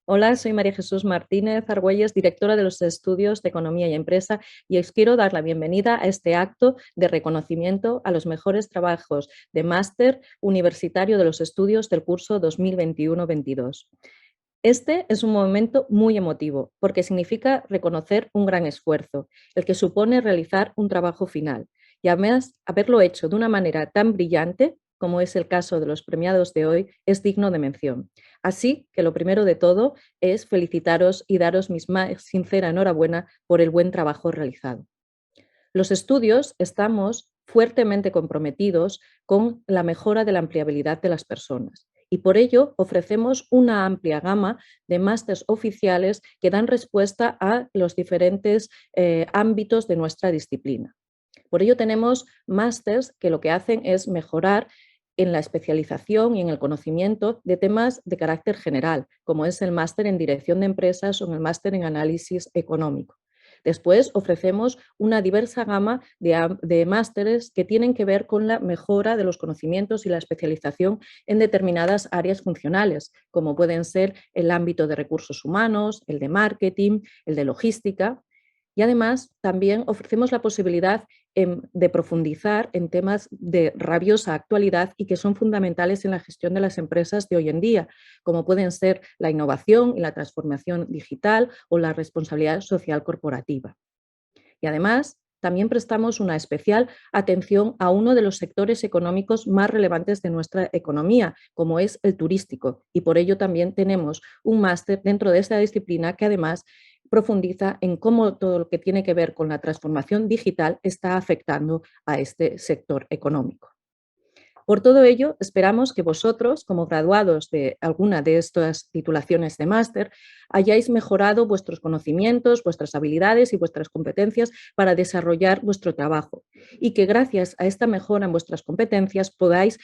Hola, soy María Jesús Martínez Argüelles, directora de los Estudios de Economía y Empresa, y os quiero dar la bienvenida a este acto de reconocimiento a los mejores trabajos de máster universitario de los estudios del curso 2021-22. Este es un momento muy emotivo porque significa reconocer un gran esfuerzo, el que supone realizar un trabajo final, y además haberlo hecho de una manera tan brillante como es el caso de los premiados de hoy, es digno de mención. Así que lo primero de todo es felicitaros y daros mi más sincera enhorabuena por el buen trabajo realizado. Los estudios estamos fuertemente comprometidos con la mejora de la empleabilidad de las personas y por ello ofrecemos una amplia gama de másters oficiales que dan respuesta a los diferentes ámbitos de nuestra disciplina. Por ello tenemos másters que lo que hacen es mejorar en la especialización y en el conocimiento de temas de carácter general, como es el máster en dirección de empresas o el máster en análisis económico. Después ofrecemos una diversa gama de másteres que tienen que ver con la mejora de los conocimientos y la especialización en determinadas áreas funcionales, como pueden ser el ámbito de recursos humanos, el de marketing, el de logística. Y además también ofrecemos la posibilidad de profundizar en temas de rabiosa actualidad y que son fundamentales en la gestión de las empresas de hoy en día, como pueden ser la innovación y la transformación digital o la responsabilidad social corporativa. Y además, también prestamos una especial atención a uno de los sectores económicos más relevantes de nuestra economía, como es el turístico. Y por ello también tenemos un máster dentro de esta disciplina que además profundiza en cómo todo lo que tiene que ver con la transformación digital está afectando a este sector económico. Por todo ello, esperamos que vosotros, como graduados de alguna de estas titulaciones de máster, hayáis mejorado vuestros conocimientos, vuestras habilidades y vuestras competencias para desarrollar vuestro trabajo y que gracias a esta mejora en vuestras competencias podáis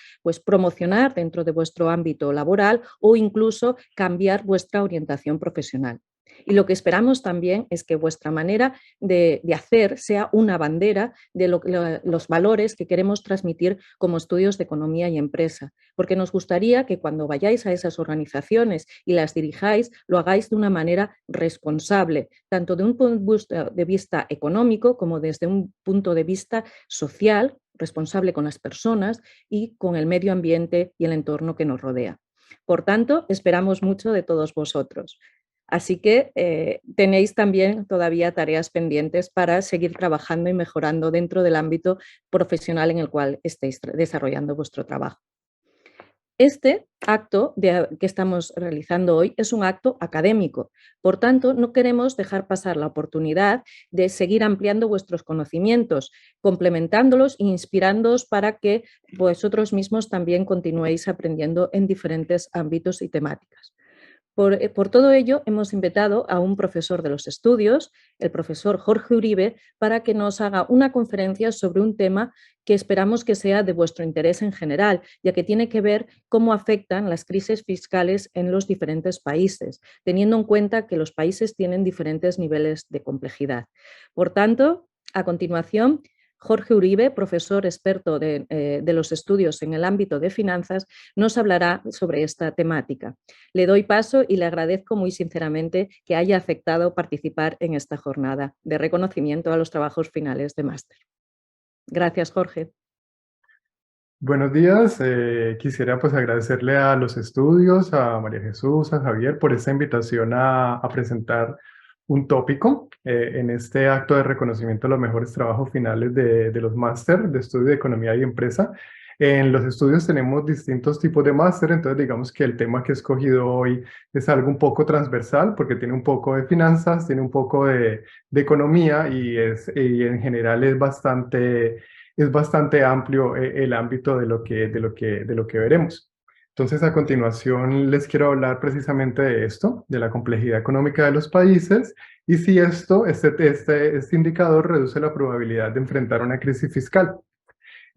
promocionar dentro de vuestro ámbito laboral o incluso cambiar vuestra orientación profesional. Y lo que esperamos también es que vuestra manera de hacer sea una bandera de los valores que queremos transmitir como estudios de economía y empresa, porque nos gustaría que cuando vayáis a esas organizaciones y las dirijáis, lo hagáis de una manera responsable, tanto de un punto de vista económico como desde un punto de vista social, responsable con las personas y con el medio ambiente y el entorno que nos rodea. Por tanto, esperamos mucho de todos vosotros. Así que tenéis también todavía tareas pendientes para seguir trabajando y mejorando dentro del ámbito profesional en el cual estéis desarrollando vuestro trabajo. Este acto que estamos realizando hoy es un acto académico, por tanto no queremos dejar pasar la oportunidad de seguir ampliando vuestros conocimientos, complementándolos e inspirándoos para que vosotros mismos también continuéis aprendiendo en diferentes ámbitos y temáticas. Por todo ello, hemos invitado a un profesor de los estudios, el profesor Jorge Uribe, para que nos haga una conferencia sobre un tema que esperamos que sea de vuestro interés en general, ya que tiene que ver cómo afectan las crisis fiscales en los diferentes países, teniendo en cuenta que los países tienen diferentes niveles de complejidad. Por tanto, a continuación, Jorge Uribe, profesor experto de los estudios en el ámbito de finanzas, nos hablará sobre esta temática. Le doy paso y le agradezco muy sinceramente que haya aceptado participar en esta jornada de reconocimiento a los trabajos finales de máster. Gracias, Jorge. Buenos días, quisiera pues agradecerle a los estudios, a María Jesús, a Javier por esta invitación a presentar un tópico en este acto de reconocimiento de los mejores trabajos finales de los máster de estudio de economía y empresa. En los estudios tenemos distintos tipos de máster, entonces digamos que el tema que he escogido hoy es algo un poco transversal porque tiene un poco de finanzas, tiene un poco de economía y en general es bastante amplio el ámbito de lo que veremos. Entonces, a continuación les quiero hablar precisamente de esto, de la complejidad económica de los países y si este indicador reduce la probabilidad de enfrentar una crisis fiscal.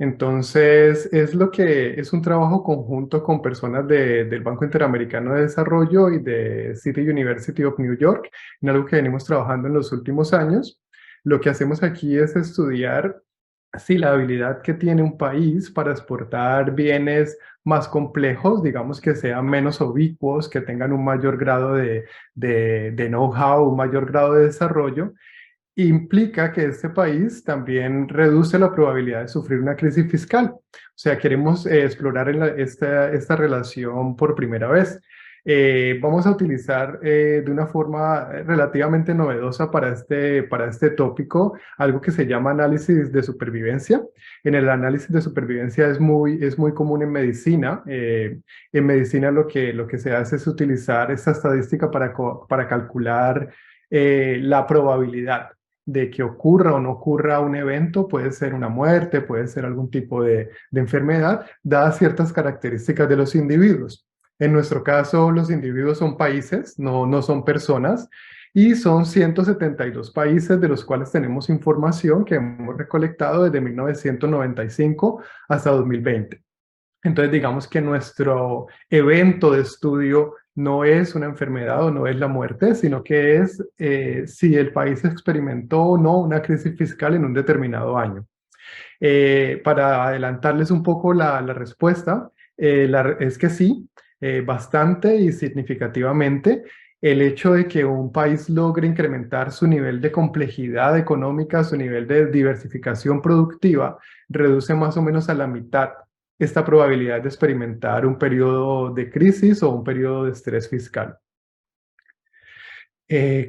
Entonces, es un trabajo conjunto con personas del Banco Interamericano de Desarrollo y de City University of New York, en algo que venimos trabajando en los últimos años. Lo que hacemos aquí es estudiar si la habilidad que tiene un país para exportar bienes más complejos, digamos que sean menos ubicuos, que tengan un mayor grado de know-how, un mayor grado de desarrollo, implica que este país también reduce la probabilidad de sufrir una crisis fiscal. O sea, queremos explorar esta relación por primera vez. Vamos a utilizar de una forma relativamente novedosa para este tópico algo que se llama análisis de supervivencia. En el análisis de supervivencia es muy común en medicina. En medicina lo que se hace es utilizar esta estadística para calcular la probabilidad de que ocurra o no ocurra un evento, puede ser una muerte, puede ser algún tipo de enfermedad, dadas ciertas características de los individuos. En nuestro caso, los individuos son países, no son personas, y son 172 países de los cuales tenemos información que hemos recolectado desde 1995 hasta 2020. Entonces, digamos que nuestro evento de estudio no es una enfermedad o no es la muerte, sino que es si el país experimentó o no una crisis fiscal en un determinado año. Para adelantarles un poco la respuesta, es que sí, bastante y significativamente. El hecho de que un país logre incrementar su nivel de complejidad económica, su nivel de diversificación productiva, reduce más o menos a la mitad esta probabilidad de experimentar un periodo de crisis o un periodo de estrés fiscal.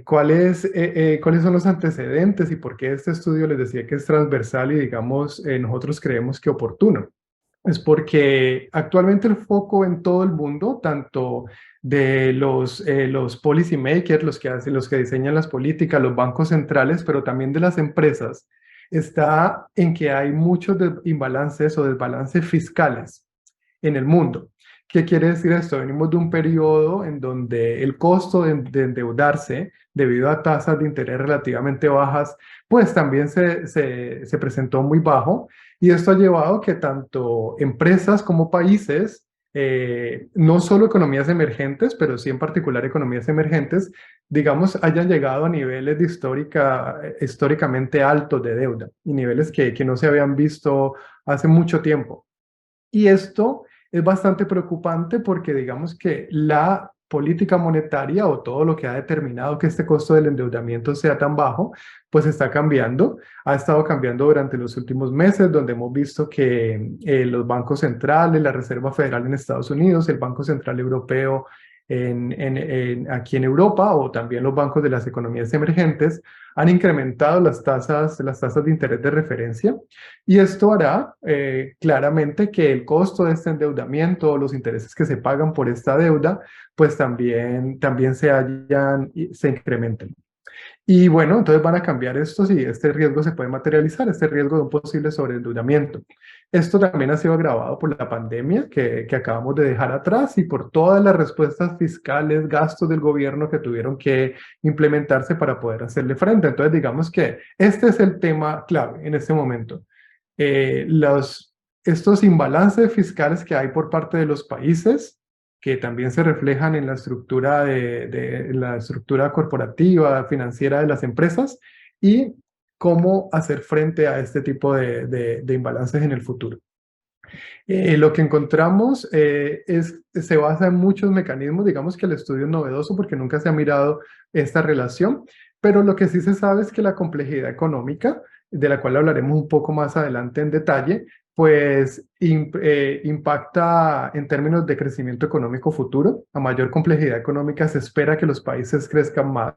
¿Cuáles son los antecedentes y por qué este estudio les decía que es transversal y, digamos, nosotros creemos que oportuno? Es porque actualmente el foco en todo el mundo, tanto de los policy makers, los que diseñan las políticas, los bancos centrales, pero también de las empresas, está en que hay muchos imbalances o desbalances fiscales en el mundo. ¿Qué quiere decir esto? Venimos de un periodo en donde el costo de endeudarse debido a tasas de interés relativamente bajas, pues también se presentó muy bajo, y esto ha llevado que tanto empresas como países, no solo economías emergentes, pero sí en particular economías emergentes, digamos, hayan llegado a niveles históricamente altos de deuda y niveles que no se habían visto hace mucho tiempo. Y esto es bastante preocupante porque digamos que la política monetaria o todo lo que ha determinado que este costo del endeudamiento sea tan bajo, pues está cambiando. Ha estado cambiando durante los últimos meses, donde hemos visto que los bancos centrales, la Reserva Federal en Estados Unidos, el Banco Central Europeo aquí en Europa, o también los bancos de las economías emergentes, han incrementado las tasas de interés de referencia, y esto hará claramente que el costo de este endeudamiento, los intereses que se pagan por esta deuda, pues también se incrementen. Y bueno, entonces van a cambiar esto si este riesgo se puede materializar, este riesgo de un posible sobreendeudamiento. Esto también ha sido agravado por la pandemia que acabamos de dejar atrás y por todas las respuestas fiscales, gastos del gobierno que tuvieron que implementarse para poder hacerle frente. Entonces, digamos que este es el tema clave en este momento. Estos imbalances fiscales que hay por parte de los países, que también se reflejan en la estructura la estructura corporativa, financiera de las empresas, y cómo hacer frente a este tipo de imbalances en el futuro. Lo que encontramos se basa en muchos mecanismos. Digamos que el estudio es novedoso porque nunca se ha mirado esta relación, pero lo que sí se sabe es que la complejidad económica, de la cual hablaremos un poco más adelante en detalle, pues impacta en términos de crecimiento económico futuro. A mayor complejidad económica se espera que los países crezcan más.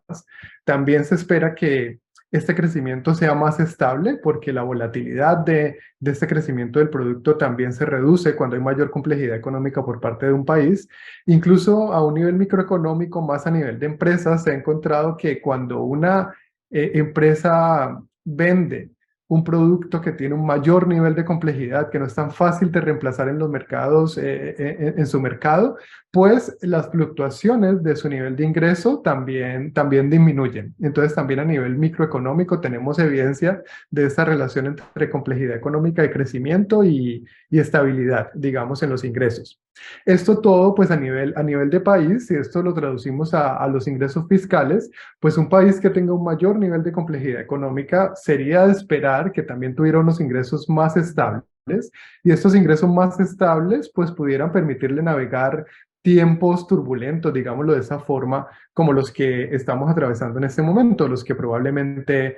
También se espera que este crecimiento sea más estable porque la volatilidad de este crecimiento del producto también se reduce cuando hay mayor complejidad económica por parte de un país. Incluso a un nivel microeconómico, más a nivel de empresas, se ha encontrado que cuando una empresa vende un producto que tiene un mayor nivel de complejidad, que no es tan fácil de reemplazar en los mercados, en su mercado, pues las fluctuaciones de su nivel de ingreso también disminuyen. Entonces también a nivel microeconómico tenemos evidencia de esta relación entre complejidad económica y crecimiento y estabilidad, digamos, en los ingresos. Esto todo, pues a nivel de país, si esto lo traducimos a los ingresos fiscales, pues un país que tenga un mayor nivel de complejidad económica sería de esperar que también tuviera unos ingresos más estables, y estos ingresos más estables pues pudieran permitirle navegar tiempos turbulentos, digámoslo de esa forma, como los que estamos atravesando en este momento, los que probablemente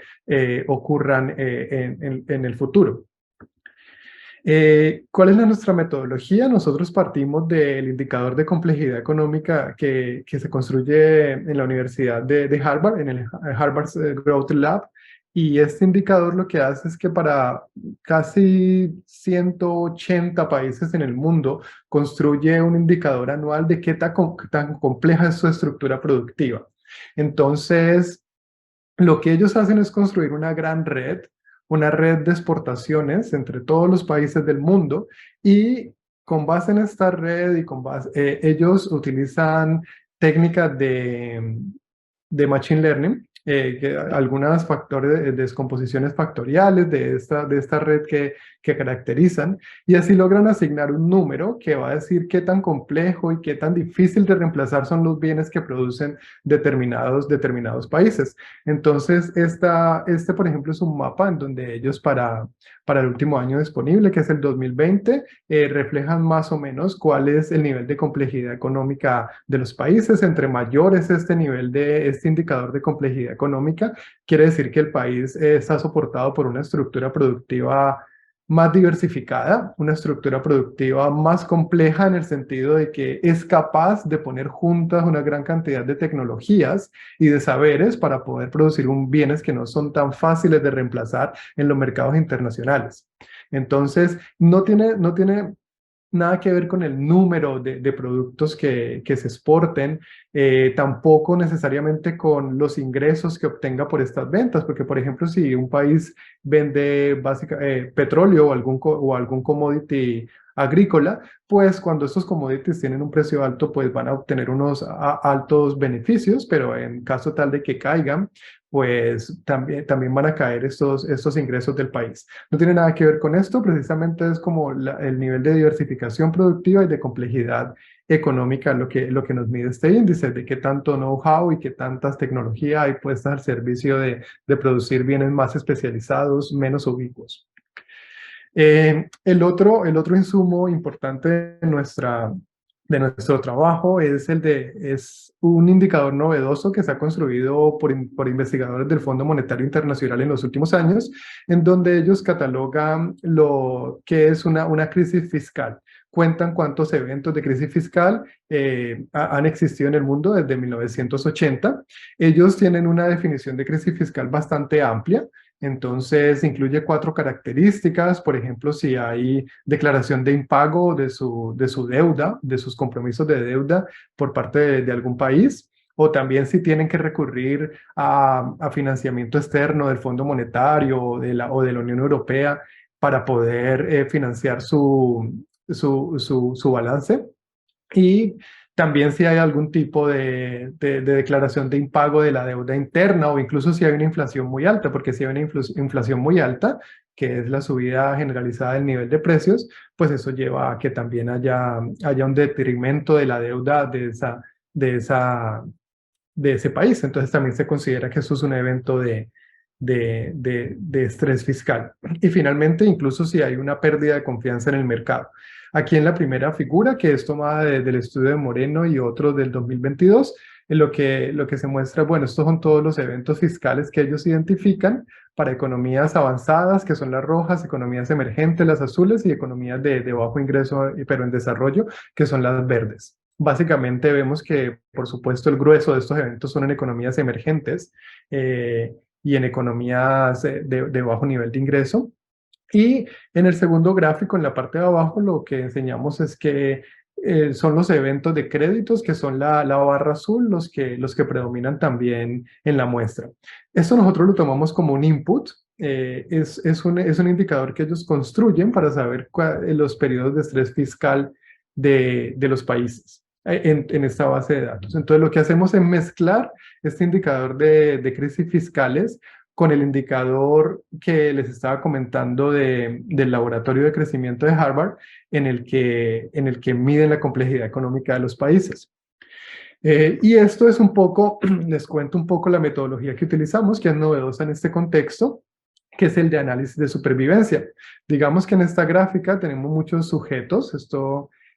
ocurran en el futuro. ¿Cuál es nuestra metodología? Nosotros partimos del indicador de complejidad económica que se construye en la Universidad de Harvard, en el Harvard Growth Lab, y este indicador lo que hace es que para casi 180 países en el mundo construye un indicador anual de qué tan compleja es su estructura productiva. Entonces, lo que ellos hacen es construir una red de exportaciones entre todos los países del mundo, y con base en esta red ellos utilizan técnicas de Machine Learning, algunas factores de descomposiciones factoriales de esta red que caracterizan, y así logran asignar un número que va a decir qué tan complejo y qué tan difícil de reemplazar son los bienes que producen determinados países. Entonces, por ejemplo, es un mapa en donde ellos para el último año disponible, que es el 2020, reflejan más o menos cuál es el nivel de complejidad económica de los países. Entre mayor es este indicador de complejidad económica, quiere decir que el país está soportado por una estructura productiva más diversificada, una estructura productiva más compleja en el sentido de que es capaz de poner juntas una gran cantidad de tecnologías y de saberes para poder producir bienes que no son tan fáciles de reemplazar en los mercados internacionales. Entonces, no tiene nada que ver con el número de productos que se exporten, tampoco necesariamente con los ingresos que obtenga por estas ventas, porque por ejemplo, si un país vende petróleo o algún commodity agrícola, pues cuando estos commodities tienen un precio alto, pues van a obtener unos altos beneficios, pero en caso tal de que caigan, pues también van a caer estos ingresos del país. No tiene nada que ver con esto, precisamente es como el nivel de diversificación productiva y de complejidad económica lo que nos mide este índice, de qué tanto know-how y qué tantas tecnologías hay puestas al servicio de producir bienes más especializados, menos ubicuos. El otro insumo importante de nuestro trabajo es un indicador novedoso que se ha construido por investigadores del Fondo Monetario Internacional en los últimos años, en donde ellos catalogan lo que es una crisis fiscal. Cuentan cuántos eventos de crisis fiscal han existido en el mundo desde 1980. Ellos tienen una definición de crisis fiscal bastante amplia. Entonces, incluye 4 características. Por ejemplo, si hay declaración de impago de su deuda, de sus compromisos de deuda por parte de algún país, o también si tienen que recurrir a financiamiento externo del Fondo Monetario o de la Unión Europea para poder financiar su balance. Y también si hay algún tipo de declaración de impago de la deuda interna, o incluso si hay una inflación muy alta, porque si hay una inflación muy alta, que es la subida generalizada del nivel de precios, pues eso lleva a que también haya un detrimento de la deuda de ese país. Entonces también se considera que eso es un evento de estrés fiscal. Y finalmente, incluso si hay una pérdida de confianza en el mercado. Aquí en la primera figura, que es tomada del estudio de Moreno y otro del 2022, en lo que se muestra, bueno, estos son todos los eventos fiscales que ellos identifican para economías avanzadas, que son las rojas, economías emergentes, las azules, y economías de bajo ingreso, pero en desarrollo, que son las verdes. Básicamente vemos que, por supuesto, el grueso de estos eventos son en economías emergentes y en economías de bajo nivel de ingreso. Y en el segundo gráfico, en la parte de abajo, lo que enseñamos es que son los eventos de créditos, que son la barra azul, los que predominan también en la muestra. Esto nosotros lo tomamos como un input es un indicador que ellos construyen para saber los periodos de estrés fiscal de los países en esta base de datos. Entonces lo que hacemos es mezclar este indicador de crisis fiscales con el indicador que les estaba comentando del Laboratorio de Crecimiento de Harvard, en el que miden la complejidad económica de los países. Y esto es un poco, les cuento un poco la metodología que utilizamos, que es novedosa en este contexto, que es el de análisis de supervivencia. Digamos que en esta gráfica tenemos muchos sujetos,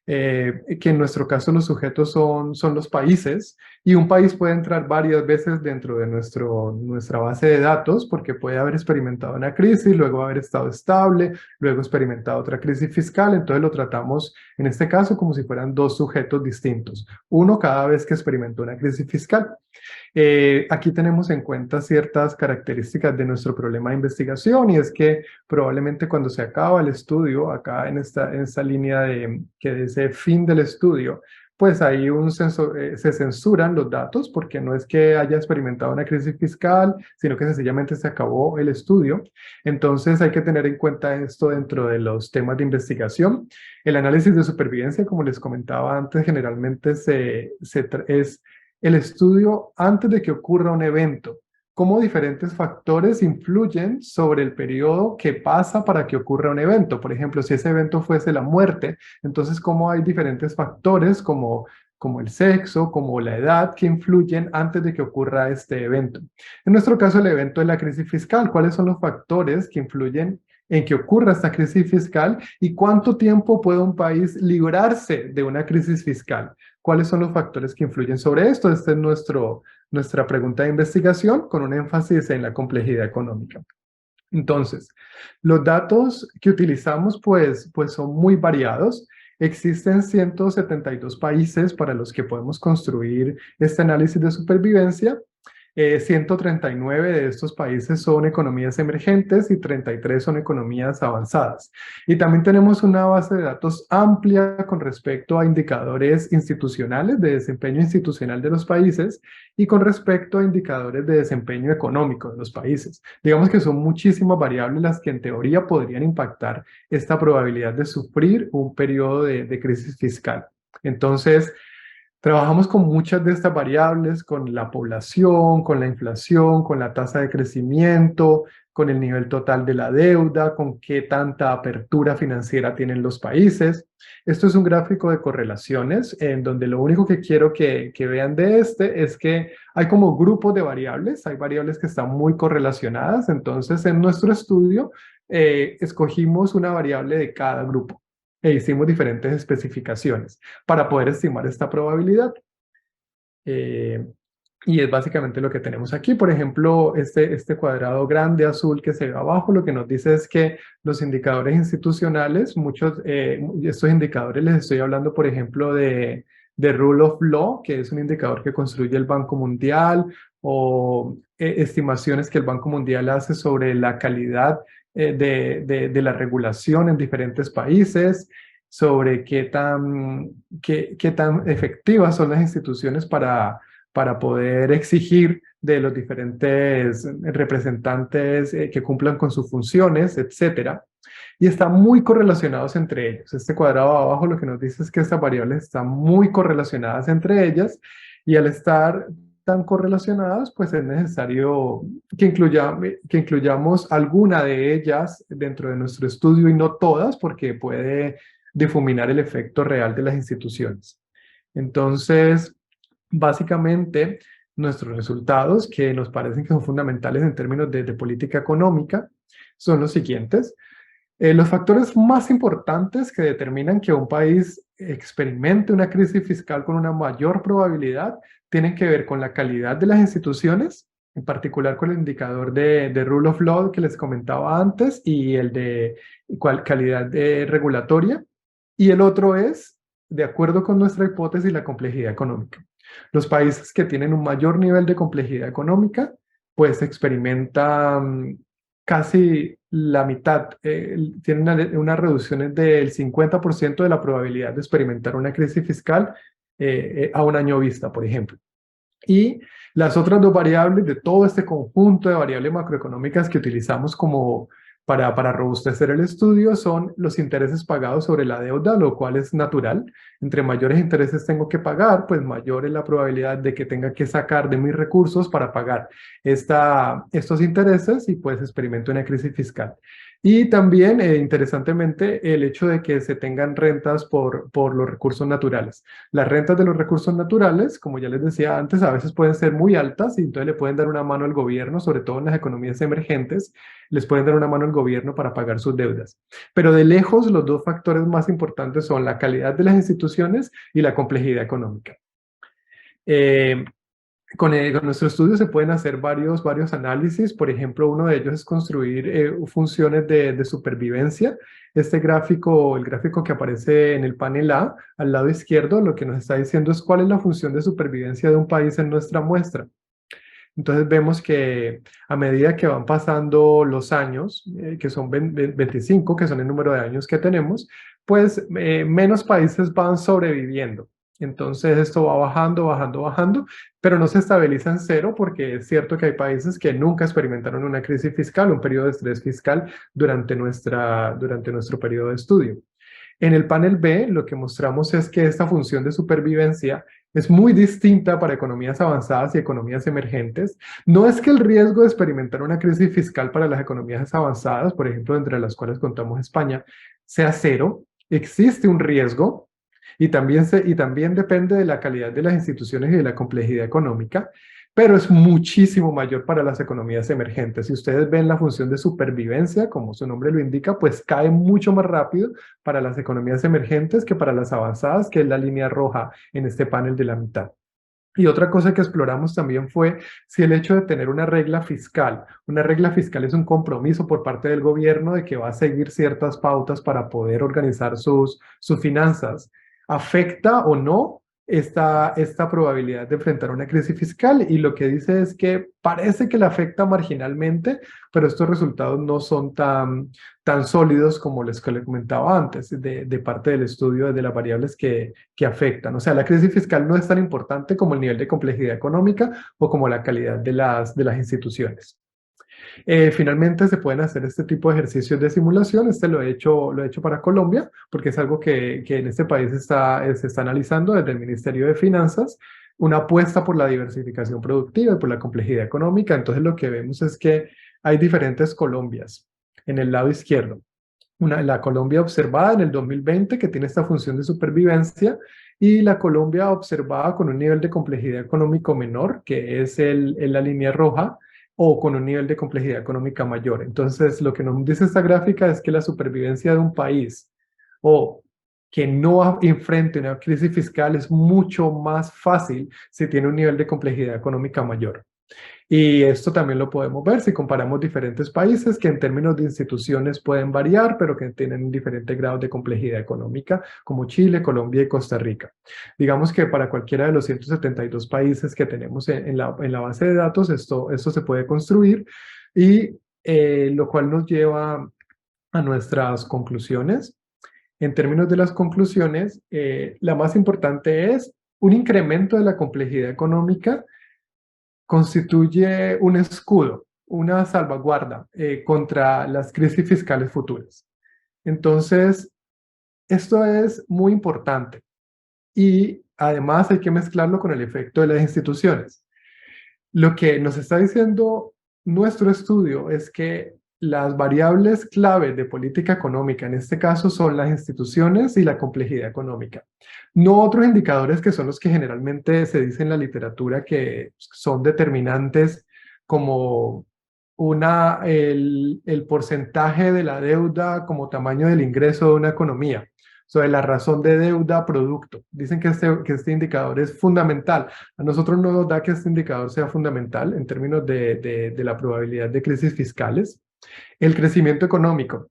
que en nuestro caso los sujetos son los países, y un país puede entrar varias veces dentro de nuestra base de datos porque puede haber experimentado una crisis, luego haber estado estable, luego experimentado otra crisis fiscal. Entonces lo tratamos en este caso como si fueran dos sujetos distintos, uno cada vez que experimentó una crisis fiscal. Aquí tenemos en cuenta ciertas características de nuestro problema de investigación, y es que probablemente cuando se acaba el estudio, acá en esta línea que dice fin del estudio, pues ahí se censuran los datos porque no es que haya experimentado una crisis fiscal, sino que sencillamente se acabó el estudio. Entonces hay que tener en cuenta esto dentro de los temas de investigación. El análisis de supervivencia, como les comentaba antes, generalmente es el estudio antes de que ocurra un evento, cómo diferentes factores influyen sobre el periodo que pasa para que ocurra un evento. Por ejemplo, si ese evento fuese la muerte, entonces cómo hay diferentes factores como el sexo, como la edad, que influyen antes de que ocurra este evento. En nuestro caso, el evento es la crisis fiscal. ¿Cuáles son los factores que influyen en que ocurra esta crisis fiscal y cuánto tiempo puede un país librarse de una crisis fiscal? ¿Cuáles son los factores que influyen sobre esto? Esta es nuestra pregunta de investigación con un énfasis en la complejidad económica. Entonces, los datos que utilizamos pues son muy variados. Existen 172 países para los que podemos construir este análisis de supervivencia. 139 de estos países son economías emergentes y 33 son economías avanzadas. Y también tenemos una base de datos amplia con respecto a indicadores institucionales, de desempeño institucional de los países, y con respecto a indicadores de desempeño económico de los países. Digamos que son muchísimas variables las que en teoría podrían impactar esta probabilidad de sufrir un periodo de crisis fiscal. Entonces, trabajamos con muchas de estas variables, con la población, con la inflación, con la tasa de crecimiento, con el nivel total de la deuda, con qué tanta apertura financiera tienen los países. Esto es un gráfico de correlaciones en donde lo único que quiero que vean de es que hay como grupos de variables, hay variables que están muy correlacionadas. Entonces en nuestro estudio escogimos una variable de cada grupo e hicimos diferentes especificaciones para poder estimar esta probabilidad. Y es básicamente lo que tenemos aquí. Por ejemplo, este cuadrado grande azul que se ve abajo, lo que nos dice es que los indicadores institucionales, estos indicadores les estoy hablando, por ejemplo, de Rule of Law, que es un indicador que construye el Banco Mundial, o estimaciones que el Banco Mundial hace sobre la calidad de la regulación en diferentes países, sobre qué tan efectivas son las instituciones para poder exigir de los diferentes representantes que cumplan con sus funciones, etcétera. Y están muy correlacionados entre ellos. Este cuadrado abajo lo que nos dice es que estas variables están muy correlacionadas entre ellas, y al estar tan correlacionadas, pues es necesario que incluyamos alguna de ellas dentro de nuestro estudio y no todas, porque puede difuminar el efecto real de las instituciones. Entonces, básicamente, nuestros resultados, que nos parecen que son fundamentales en términos de política económica, son los siguientes. Los factores más importantes que determinan que un país experimente una crisis fiscal con una mayor probabilidad tienen que ver con la calidad de las instituciones, en particular con el indicador de Rule of Law que les comentaba antes, y el de calidad regulatoria. Y el otro es, de acuerdo con nuestra hipótesis, la complejidad económica. Los países que tienen un mayor nivel de complejidad económica, pues experimentan casi la mitad, tienen unas reducciones del 50% de la probabilidad de experimentar una crisis fiscal a un año vista, por ejemplo. Y Las otras dos variables de todo este conjunto de variables macroeconómicas que utilizamos como para robustecer el estudio son los intereses pagados sobre la deuda, lo cual es natural. Entre mayores intereses tengo que pagar, pues mayor es la probabilidad de que tenga que sacar de mis recursos para pagar estos intereses y pues experimento una crisis fiscal. Y también, interesantemente, el hecho de que se tengan rentas por los recursos naturales. Las rentas de los recursos naturales, como ya les decía antes, a veces pueden ser muy altas y entonces le pueden dar una mano al gobierno, sobre todo en las economías emergentes, les pueden dar una mano al gobierno para pagar sus deudas. Pero de lejos, los dos factores más importantes son la calidad de las instituciones y la complejidad económica. Con nuestro estudio se pueden hacer varios análisis. Por ejemplo, uno de ellos es construir funciones de supervivencia. Este gráfico, el gráfico que aparece en el panel A, al lado izquierdo, lo que nos está diciendo es cuál es la función de supervivencia de un país en nuestra muestra. Entonces vemos que a medida que van pasando los años, que son 25, que son el número de años que tenemos, pues menos países van sobreviviendo. Entonces esto va bajando, bajando, bajando, pero no se estabiliza en cero porque es cierto que hay países que nunca experimentaron una crisis fiscal, un periodo de estrés fiscal durante nuestro periodo de estudio. En el panel B, lo que mostramos es que esta función de supervivencia es muy distinta para economías avanzadas y economías emergentes. No es que el riesgo de experimentar una crisis fiscal para las economías avanzadas, por ejemplo, entre las cuales contamos España, sea cero. Existe un riesgo y también depende de la calidad de las instituciones y de la complejidad económica, pero es muchísimo mayor para las economías emergentes. Si ustedes ven la función de supervivencia, como su nombre lo indica, pues cae mucho más rápido para las economías emergentes que para las avanzadas, que es la línea roja en este panel de la mitad. Y otra cosa que exploramos también fue si el hecho de tener una regla fiscal es un compromiso por parte del gobierno de que va a seguir ciertas pautas para poder organizar sus finanzas, afecta o no esta probabilidad de enfrentar una crisis fiscal. Y lo que dice es que parece que la afecta marginalmente, pero estos resultados no son tan sólidos como les comentaba antes, de parte del estudio de las variables que afectan. O sea, la crisis fiscal no es tan importante como el nivel de complejidad económica o como la calidad de las instituciones. Finalmente se pueden hacer este tipo de ejercicios de simulación. Este lo he hecho para Colombia, porque es algo que en este país se está analizando desde el Ministerio de Finanzas, una apuesta por la diversificación productiva y por la complejidad económica. Entonces lo que vemos es que hay diferentes Colombias en el lado izquierdo. La Colombia observada en el 2020, que tiene esta función de supervivencia, y la Colombia observada con un nivel de complejidad económico menor, que es la línea roja, o con un nivel de complejidad económica mayor. Entonces, lo que nos dice esta gráfica es que la supervivencia de un país o que no enfrente una crisis fiscal es mucho más fácil si tiene un nivel de complejidad económica mayor. Y esto también lo podemos ver si comparamos diferentes países que en términos de instituciones pueden variar, pero que tienen diferentes grados de complejidad económica, como Chile, Colombia y Costa Rica. Digamos que para cualquiera de los 172 países que tenemos en la base de datos, esto se puede construir, y lo cual nos lleva a nuestras conclusiones. En términos de las conclusiones, la más importante es un incremento de la complejidad económica constituye un escudo, una salvaguarda contra las crisis fiscales futuras. Entonces, esto es muy importante y además hay que mezclarlo con el efecto de las instituciones. Lo que nos está diciendo nuestro estudio es que las variables clave de política económica, en este caso, son las instituciones y la complejidad económica. No otros indicadores que son los que generalmente se dice en la literatura que son determinantes, como el porcentaje de la deuda como tamaño del ingreso de una economía, sobre la razón de deuda-producto. Dicen que este indicador es fundamental. A nosotros no nos da que este indicador sea fundamental en términos de la probabilidad de crisis fiscales. El crecimiento económico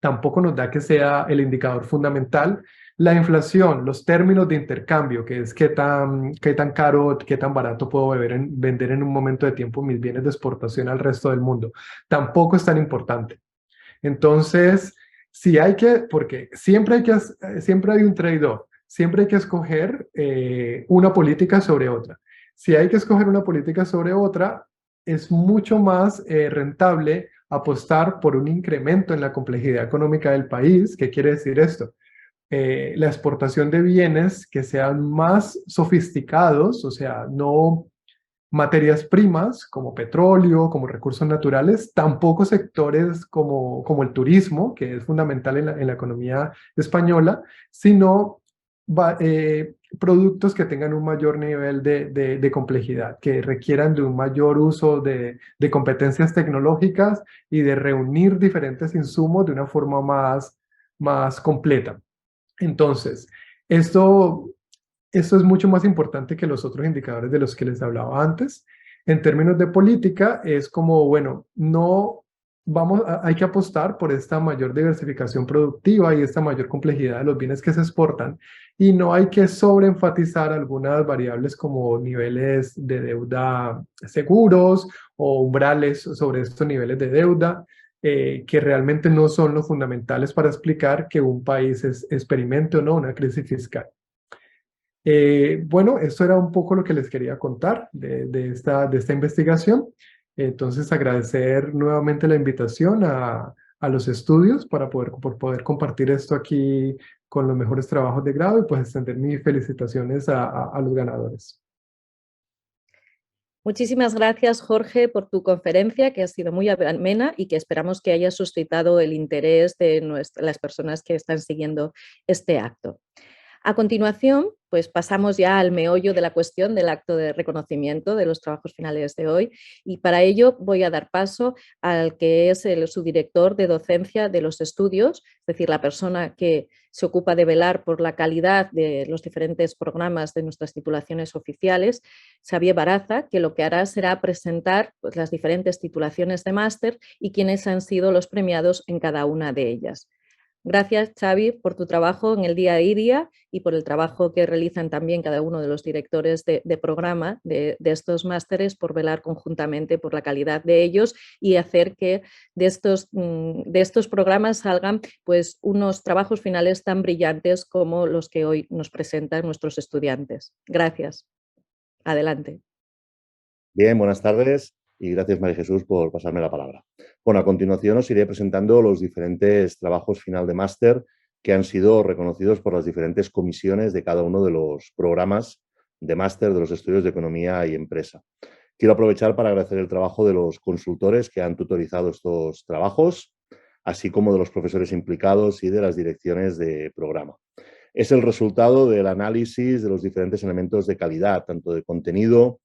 tampoco nos da que sea el indicador fundamental. La inflación, los términos de intercambio, que es qué tan caro, qué tan barato puedo vender en un momento de tiempo mis bienes de exportación al resto del mundo, tampoco es tan importante. Entonces, porque siempre hay un trade-off, siempre hay que escoger una política sobre otra. Si hay que escoger una política sobre otra, es mucho más rentable apostar por un incremento en la complejidad económica del país. ¿Qué quiere decir esto? La exportación de bienes que sean más sofisticados, o sea, no materias primas como petróleo, como recursos naturales, tampoco sectores como el turismo, que es fundamental en la economía española, sino productos que tengan un mayor nivel de complejidad, que requieran de un mayor uso de competencias tecnológicas y de reunir diferentes insumos de una forma más completa. Entonces, esto esto es mucho más importante que los otros indicadores de los que les hablaba antes. En términos de política, es como, bueno, no hay que apostar por esta mayor diversificación productiva y esta mayor complejidad de los bienes que se exportan, y no hay que sobreenfatizar algunas variables como niveles de deuda seguros o umbrales sobre estos niveles de deuda, que realmente no son los fundamentales para explicar que un país experimente o no una crisis fiscal. Bueno, eso era un poco lo que les quería contar de esta investigación. Entonces, agradecer nuevamente la invitación a los estudios por poder compartir esto aquí con los mejores trabajos de grado y pues extender mis felicitaciones a los ganadores. Muchísimas gracias, Jorge, por tu conferencia, que ha sido muy amena y que esperamos que haya suscitado el interés de las personas que están siguiendo este acto. A continuación, pues pasamos ya al meollo de la cuestión del acto de reconocimiento de los trabajos finales de hoy, y para ello voy a dar paso al que es el subdirector de docencia de los estudios, es decir, la persona que se ocupa de velar por la calidad de los diferentes programas de nuestras titulaciones oficiales, Xavier Baraza, que lo que hará será presentar pues, las diferentes titulaciones de máster y quiénes han sido los premiados en cada una de ellas. Gracias, Xavi, por tu trabajo en el día a día y por el trabajo que realizan también cada uno de los directores de programa de estos másteres, por velar conjuntamente por la calidad de ellos y hacer que de estos programas salgan pues, unos trabajos finales tan brillantes como los que hoy nos presentan nuestros estudiantes. Gracias. Adelante. Bien, buenas tardes y gracias, María Jesús, por pasarme la palabra. Bueno, a continuación os iré presentando los diferentes trabajos final de máster que han sido reconocidos por las diferentes comisiones de cada uno de los programas de máster de los estudios de Economía y Empresa. Quiero aprovechar para agradecer el trabajo de los consultores que han tutorizado estos trabajos, así como de los profesores implicados y de las direcciones de programa. Es el resultado del análisis de los diferentes elementos de calidad, tanto de contenido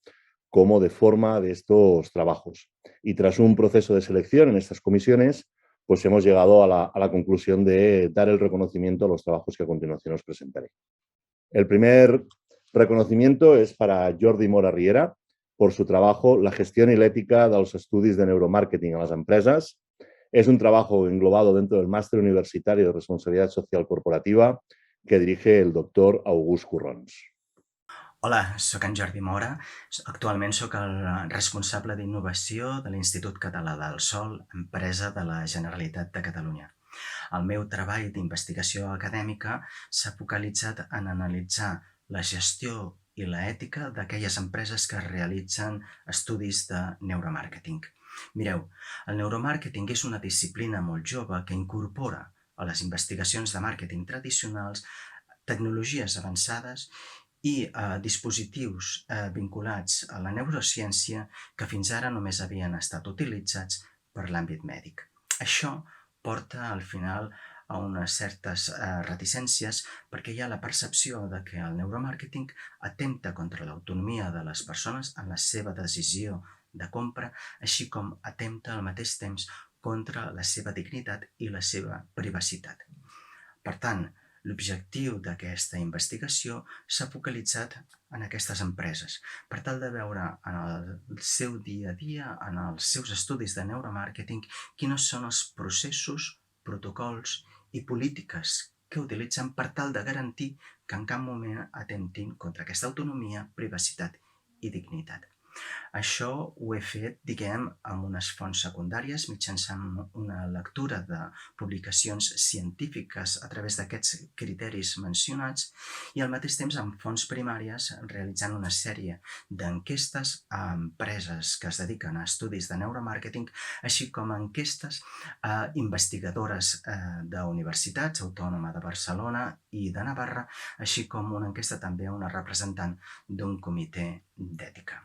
como de forma de estos trabajos. Y tras un proceso de selección en estas comisiones, pues hemos llegado a la conclusión de dar el reconocimiento a los trabajos que a continuación os presentaré. El primer reconocimiento és para Jordi Mora Riera por su trabajo La gestión y la ética dels estudis de neuromarketing a les empreses. Es un trabajo englobado dentro del Máster Universitario de Responsabilidad Social Corporativa que dirige el doctor August Currons. Hola, sóc en Jordi Mora. Actualment sóc el responsable d'innovació de l'Institut Català del Sòl, empresa de la Generalitat de Catalunya. El meu treball d'investigació acadèmica s'ha focalitzat en analitzar la gestió i l'ètica d'aquelles empreses que realitzen estudis de neuromàrqueting. Mireu, el neuromàrqueting és una disciplina molt jove que incorpora a les investigacions de màrqueting tradicionals tecnologies avançades i dispositius vinculats a la neurociència que fins ara només havien estat utilitzats per l'àmbit mèdic. Això porta al final a unes certes reticències perquè hi ha la percepció de que el neuromàrqueting atempta contra l'autonomia de les persones en la seva decisió de compra, així com atempta al mateix temps contra la seva dignitat i la seva privacitat. Per tant, l'objectiu d'aquesta investigació s'ha focalitzat en aquestes empreses per tal de veure en el seu dia a dia, en els seus estudis de neuromàrqueting, quins són els processos, protocols i polítiques que utilitzen per tal de garantir que en cap moment atemptin contra aquesta autonomia, privacitat i dignitat. Això ho he fet, diguem, amb unes fonts secundàries mitjançant una lectura de publicacions científiques a través d'aquests criteris mencionats i al mateix temps amb fonts primàries realitzant una sèrie d'enquestes a empreses que es dediquen a estudis de neuromàrqueting, així com enquestes a investigadores d'universitats, Autònoma de Barcelona i de Navarra, així com una enquesta també a una representant d'un comitè d'ètica.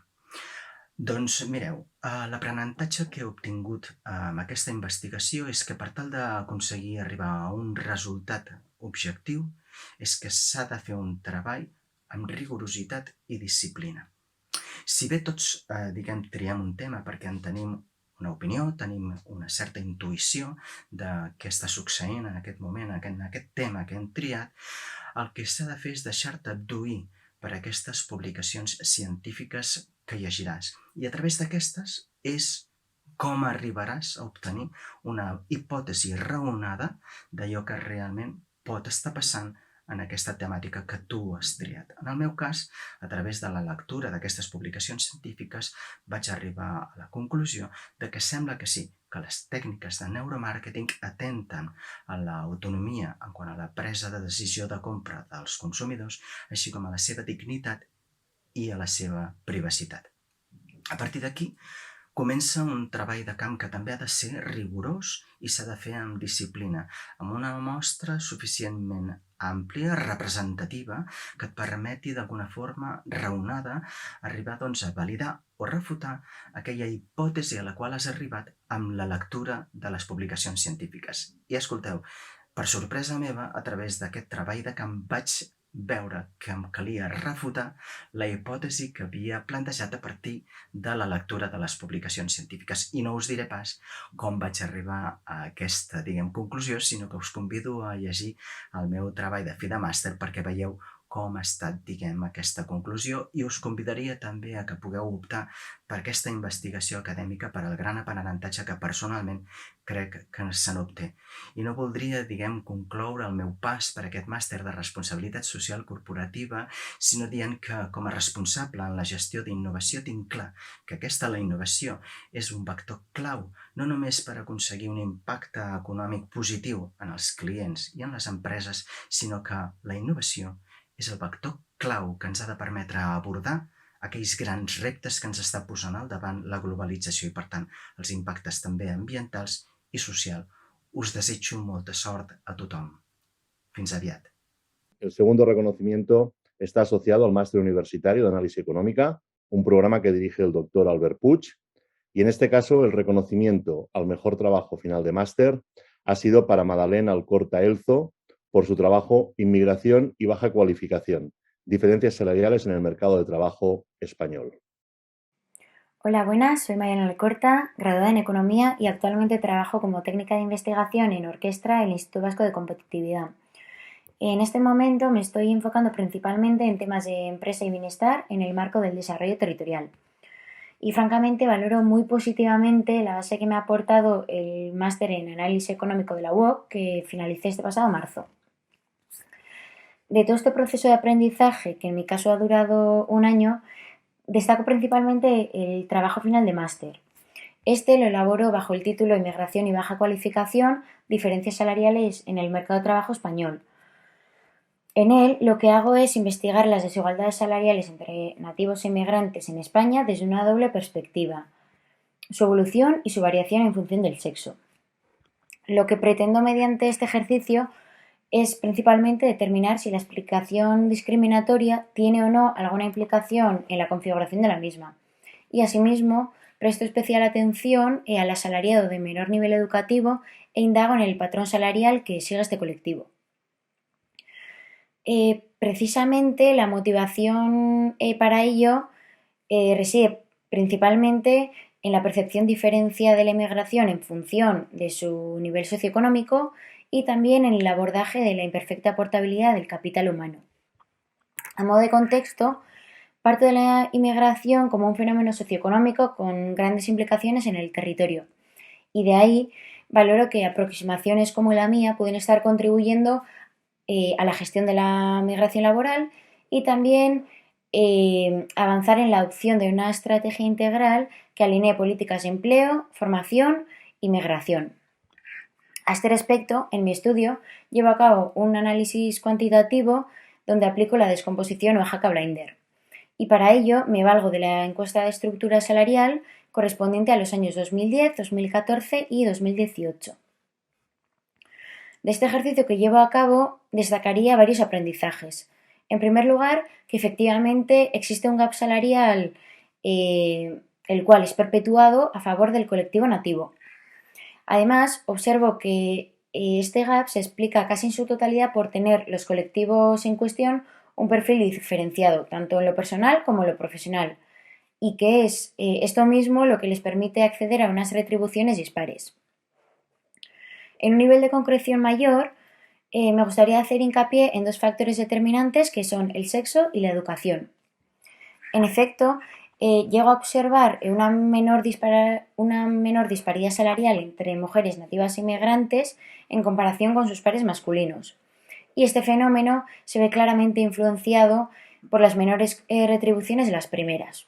Doncs mireu, l'aprenentatge que he obtingut amb aquesta investigació és que per tal d'aconseguir arribar a un resultat objectiu és que s'ha de fer un treball amb rigorositat i disciplina. Si bé tots, diguem, triem un tema perquè en tenim una opinió, tenim una certa intuïció de què està succeint en aquest moment, en aquest tema que hem triat, el que s'ha de fer és deixar-te abduir per aquestes publicacions científiques que llegiràs. I a través d'aquestes és com arribaràs a obtenir una hipòtesi raonada d'allò que realment pot estar passant en aquesta temàtica que tu has triat. En el meu cas, a través de la lectura d'aquestes publicacions científiques, vaig arribar a la conclusió de que sembla que sí, que les tècniques de neuromàrqueting atenten a l'autonomia en quant a la presa de decisió de compra dels consumidors, així com a la seva dignitat i a la seva privacitat. A partir d'aquí, comença un treball de camp que també ha de ser rigorós i s'ha de fer amb disciplina, amb una mostra suficientment àmplia, representativa, que et permeti d'alguna forma raonada arribar a validar o refutar aquella hipòtesi a la qual has arribat amb la lectura de les publicacions científiques. I escolteu, per sorpresa meva, a través d'aquest treball de camp vaig veure que em calia refutar la hipòtesi que havia plantejat a partir de la lectura de les publicacions científiques. I no us diré pas com vaig arribar a aquesta, conclusió, sinó que us convido a llegir el meu treball de fi de màster perquè veieu com ha estat, aquesta conclusió, i us convidaria també a que pugueu optar per aquesta investigació acadèmica per al gran aprenentatge que personalment crec que se n'obté. I no voldria, concloure el meu pas per aquest màster de responsabilitat social corporativa, sinó dient que, com a responsable en la gestió d'innovació, tinc clar que la innovació és un vector clau, no només per aconseguir un impacte econòmic positiu en els clients i en les empreses, sinó que la innovació és el vector clau que ens ha de permetre abordar aquells grans reptes que ens està posant al davant la globalització i, per tant, els impactes també ambientals y social. Us desitjo molta sort a tothom. Fins aviat. El segundo reconocimiento está asociado al Máster Universitario de Análisis Económica, un programa que dirige el doctor Albert Puig, y en este caso el reconocimiento al mejor trabajo final de máster ha sido para Madalena Alcorta Elzo por su trabajo Inmigración y baja cualificación, diferencias salariales en el mercado de trabajo español. Hola, buenas, soy Mariana Alcorta, graduada en Economía y actualmente trabajo como técnica de investigación en Orquestra en el Instituto Vasco de Competitividad. En este momento me estoy enfocando principalmente en temas de empresa y bienestar en el marco del desarrollo territorial. Y francamente valoro muy positivamente la base que me ha aportado el máster en análisis económico de la UOC que finalicé este pasado marzo. De todo este proceso de aprendizaje, que en mi caso ha durado un año, destaco principalmente el trabajo final de máster. Este lo elaboro bajo el título Inmigración y baja cualificación, diferencias salariales en el mercado de trabajo español. En él lo que hago es investigar las desigualdades salariales entre nativos e inmigrantes en España desde una doble perspectiva, su evolución y su variación en función del sexo. Lo que pretendo mediante este ejercicio es principalmente determinar si la explicación discriminatoria tiene o no alguna implicación en la configuración de la misma. Y asimismo, presto especial atención al asalariado de menor nivel educativo e indago en el patrón salarial que sigue este colectivo. Precisamente la motivación para ello reside principalmente en la percepción diferenciada de la inmigración en función de su nivel socioeconómico y también en el abordaje de la imperfecta portabilidad del capital humano. A modo de contexto, parto de la inmigración como un fenómeno socioeconómico con grandes implicaciones en el territorio, y de ahí valoro que aproximaciones como la mía pueden estar contribuyendo a la gestión de la migración laboral y también avanzar en la adopción de una estrategia integral que alinee políticas de empleo, formación y migración. A este respecto, en mi estudio llevo a cabo un análisis cuantitativo donde aplico la descomposición o Jaca Blinder. Y para ello me valgo de la encuesta de estructura salarial correspondiente a los años 2010, 2014 y 2018. De este ejercicio que llevo a cabo destacaría varios aprendizajes. En primer lugar, que efectivamente existe un gap salarial el cual es perpetuado a favor del colectivo nativo. Además, observo que este gap se explica casi en su totalidad por tener los colectivos en cuestión un perfil diferenciado, tanto en lo personal como en lo profesional, y que es esto mismo lo que les permite acceder a unas retribuciones dispares. En un nivel de concreción mayor, me gustaría hacer hincapié en dos factores determinantes que son el sexo y la educación. En efecto, llego a observar una menor disparidad salarial entre mujeres nativas inmigrantes en comparación con sus pares masculinos. Y este fenómeno se ve claramente influenciado por las menores retribuciones de las primeras.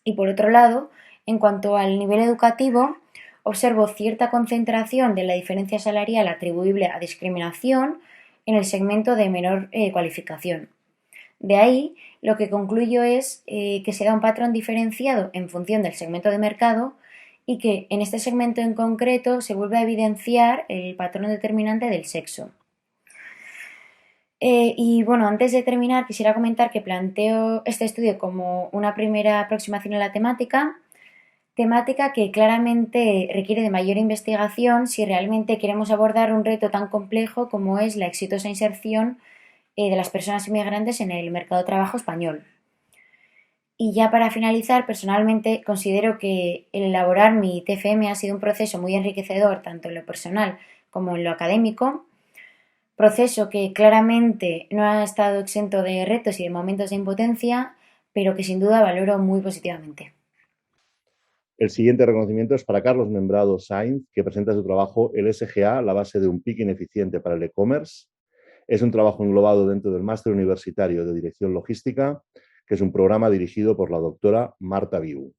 Y por otro lado, en cuanto al nivel educativo, observo cierta concentración de la diferencia salarial atribuible a discriminación en el segmento de menor cualificación. De ahí, lo que concluyo es que se da un patrón diferenciado en función del segmento de mercado y que en este segmento en concreto se vuelve a evidenciar el patrón determinante del sexo. Y bueno, antes de terminar quisiera comentar que planteo este estudio como una primera aproximación a la temática que claramente requiere de mayor investigación si realmente queremos abordar un reto tan complejo como es la exitosa inserción de las personas inmigrantes en el mercado de trabajo español. Y ya para finalizar, personalmente considero que el elaborar mi TFM ha sido un proceso muy enriquecedor tanto en lo personal como en lo académico, proceso que claramente no ha estado exento de retos y de momentos de impotencia, pero que sin duda valoro muy positivamente. El siguiente reconocimiento es para Carlos Membrado Sainz, que presenta su trabajo El SGA, la base de un picking eficiente para el e-commerce. Es un trabajo englobado dentro del Máster Universitario de Dirección Logística, que es un programa dirigido por la doctora Marta Viu.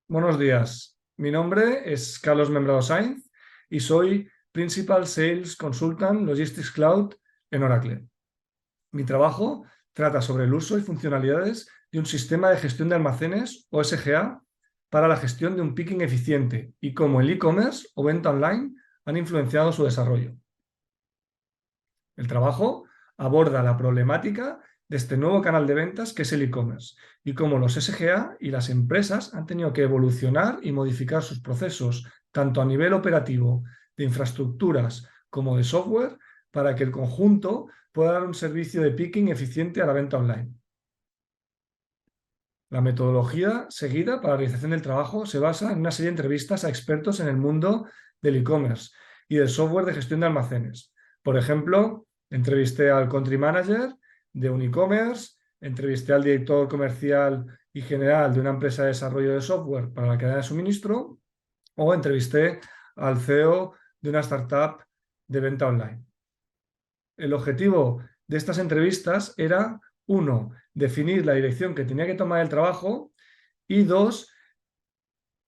Buenos días. Mi nombre es Carlos Membrado Sainz y soy Principal Sales Consultant Logistics Cloud en Oracle. Mi trabajo trata sobre el uso y funcionalidades de un sistema de gestión de almacenes o SGA para la gestión de un picking eficiente y cómo el e-commerce o venta online han influenciado su desarrollo. El trabajo aborda la problemática de este nuevo canal de ventas que es el e-commerce y cómo los SGA y las empresas han tenido que evolucionar y modificar sus procesos tanto a nivel operativo, de infraestructuras como de software para que el conjunto pueda dar un servicio de picking eficiente a la venta online. La metodología seguida para la realización del trabajo se basa en una serie de entrevistas a expertos en el mundo del e-commerce y del software de gestión de almacenes. Por ejemplo, entrevisté al country manager de un e-commerce, entrevisté al director comercial y general de una empresa de desarrollo de software para la cadena de suministro o entrevisté al CEO de una startup de venta online. El objetivo de estas entrevistas era, 1, definir la dirección que tenía que tomar el trabajo y 2,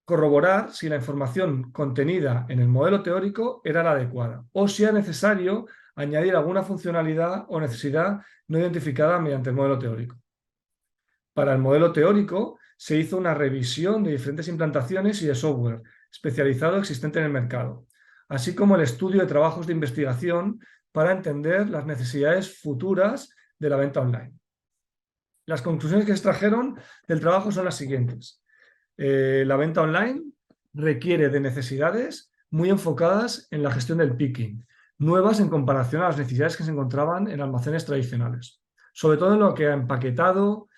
corroborar si la información contenida en el modelo teórico era la adecuada o si era necesario añadir alguna funcionalidad o necesidad no identificada mediante el modelo teórico. Para el modelo teórico se hizo una revisión de diferentes implantaciones y de software especializado existente en el mercado, así como el estudio de trabajos de investigación para entender las necesidades futuras de la venta online. Las conclusiones que extrajeron del trabajo son las siguientes. La venta online requiere de necesidades muy enfocadas en la gestión del picking, nuevas en comparación a las necesidades que se encontraban en almacenes tradicionales, sobre todo en lo que a empaquetado,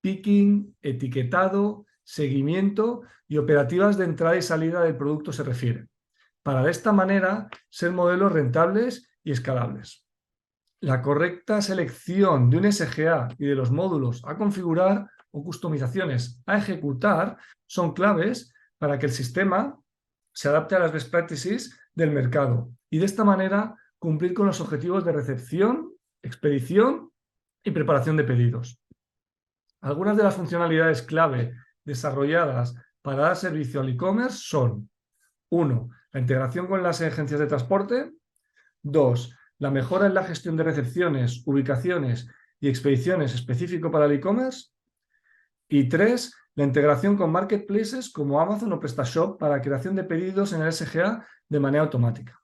picking, etiquetado, seguimiento y operativas de entrada y salida del producto se refiere, para de esta manera ser modelos rentables y escalables. La correcta selección de un SGA y de los módulos a configurar o customizaciones a ejecutar son claves para que el sistema se adapte a las best practices del mercado y de esta manera cumplir con los objetivos de recepción, expedición y preparación de pedidos. Algunas de las funcionalidades clave desarrolladas para dar servicio al e-commerce son: 1. La integración con las agencias de transporte. 2. La mejora en la gestión de recepciones, ubicaciones y expediciones específico para el e-commerce. Y 3. La integración con marketplaces como Amazon o PrestaShop para creación de pedidos en el SGA de manera automática.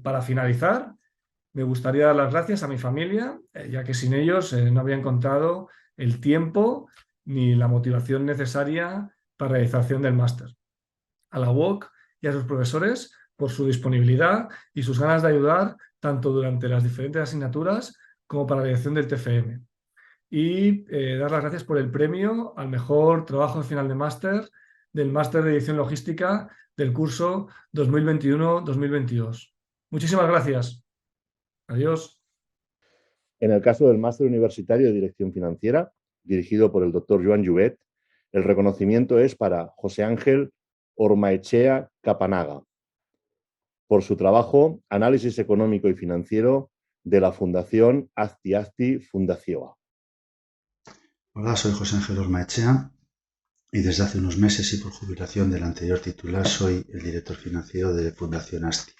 Para finalizar, me gustaría dar las gracias a mi familia, ya que sin ellos no habría encontrado el tiempo ni la motivación necesaria para la realización del máster. A la UOC y a sus profesores por su disponibilidad y sus ganas de ayudar tanto durante las diferentes asignaturas como para la dirección del TFM. Y dar las gracias por el premio al mejor trabajo final de máster del máster de edición logística del curso 2021-2022. Muchísimas gracias. Adiós. En el caso del máster universitario de dirección financiera, dirigido por el doctor Joan Llobet, el reconocimiento es para José Ángel Ormaechea Capanaga, por su trabajo Análisis económico y financiero de la Fundación Azti Azti Fundazioa. Hola, soy José Ángel Ormaechea y desde hace unos meses y por jubilación del anterior titular soy el director financiero de Fundación Azti,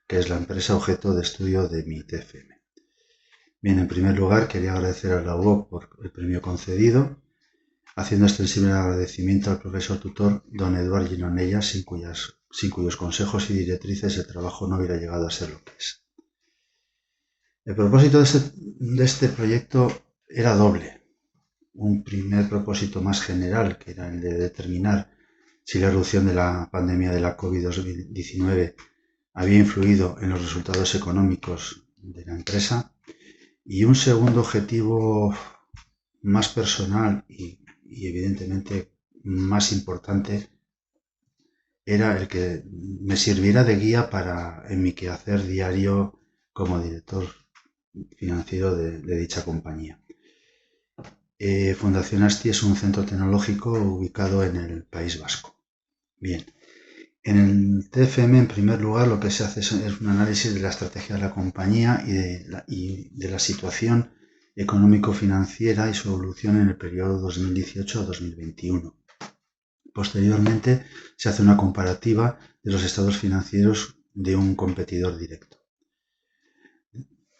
que es la empresa objeto de estudio de mi TFM. Bien, en primer lugar quería agradecer a la UOC por el premio concedido, haciendo extensible el agradecimiento al profesor tutor don Eduard Gironella, sin cuyos consejos y directrices el trabajo no hubiera llegado a ser lo que es. El propósito de este proyecto era doble. Un primer propósito más general, que era el de determinar si la erupción de la pandemia de la COVID-19 había influido en los resultados económicos de la empresa, y un segundo objetivo más personal y evidentemente más importante era el que me sirviera de guía en mi quehacer diario como director financiero de dicha compañía. Fundación Azti es un centro tecnológico ubicado en el País Vasco. Bien, en el TFM, en primer lugar, lo que se hace es un análisis de la estrategia de la compañía y de la situación económico-financiera y su evolución en el periodo 2018 a 2021. Posteriormente, se hace una comparativa de los estados financieros de un competidor directo.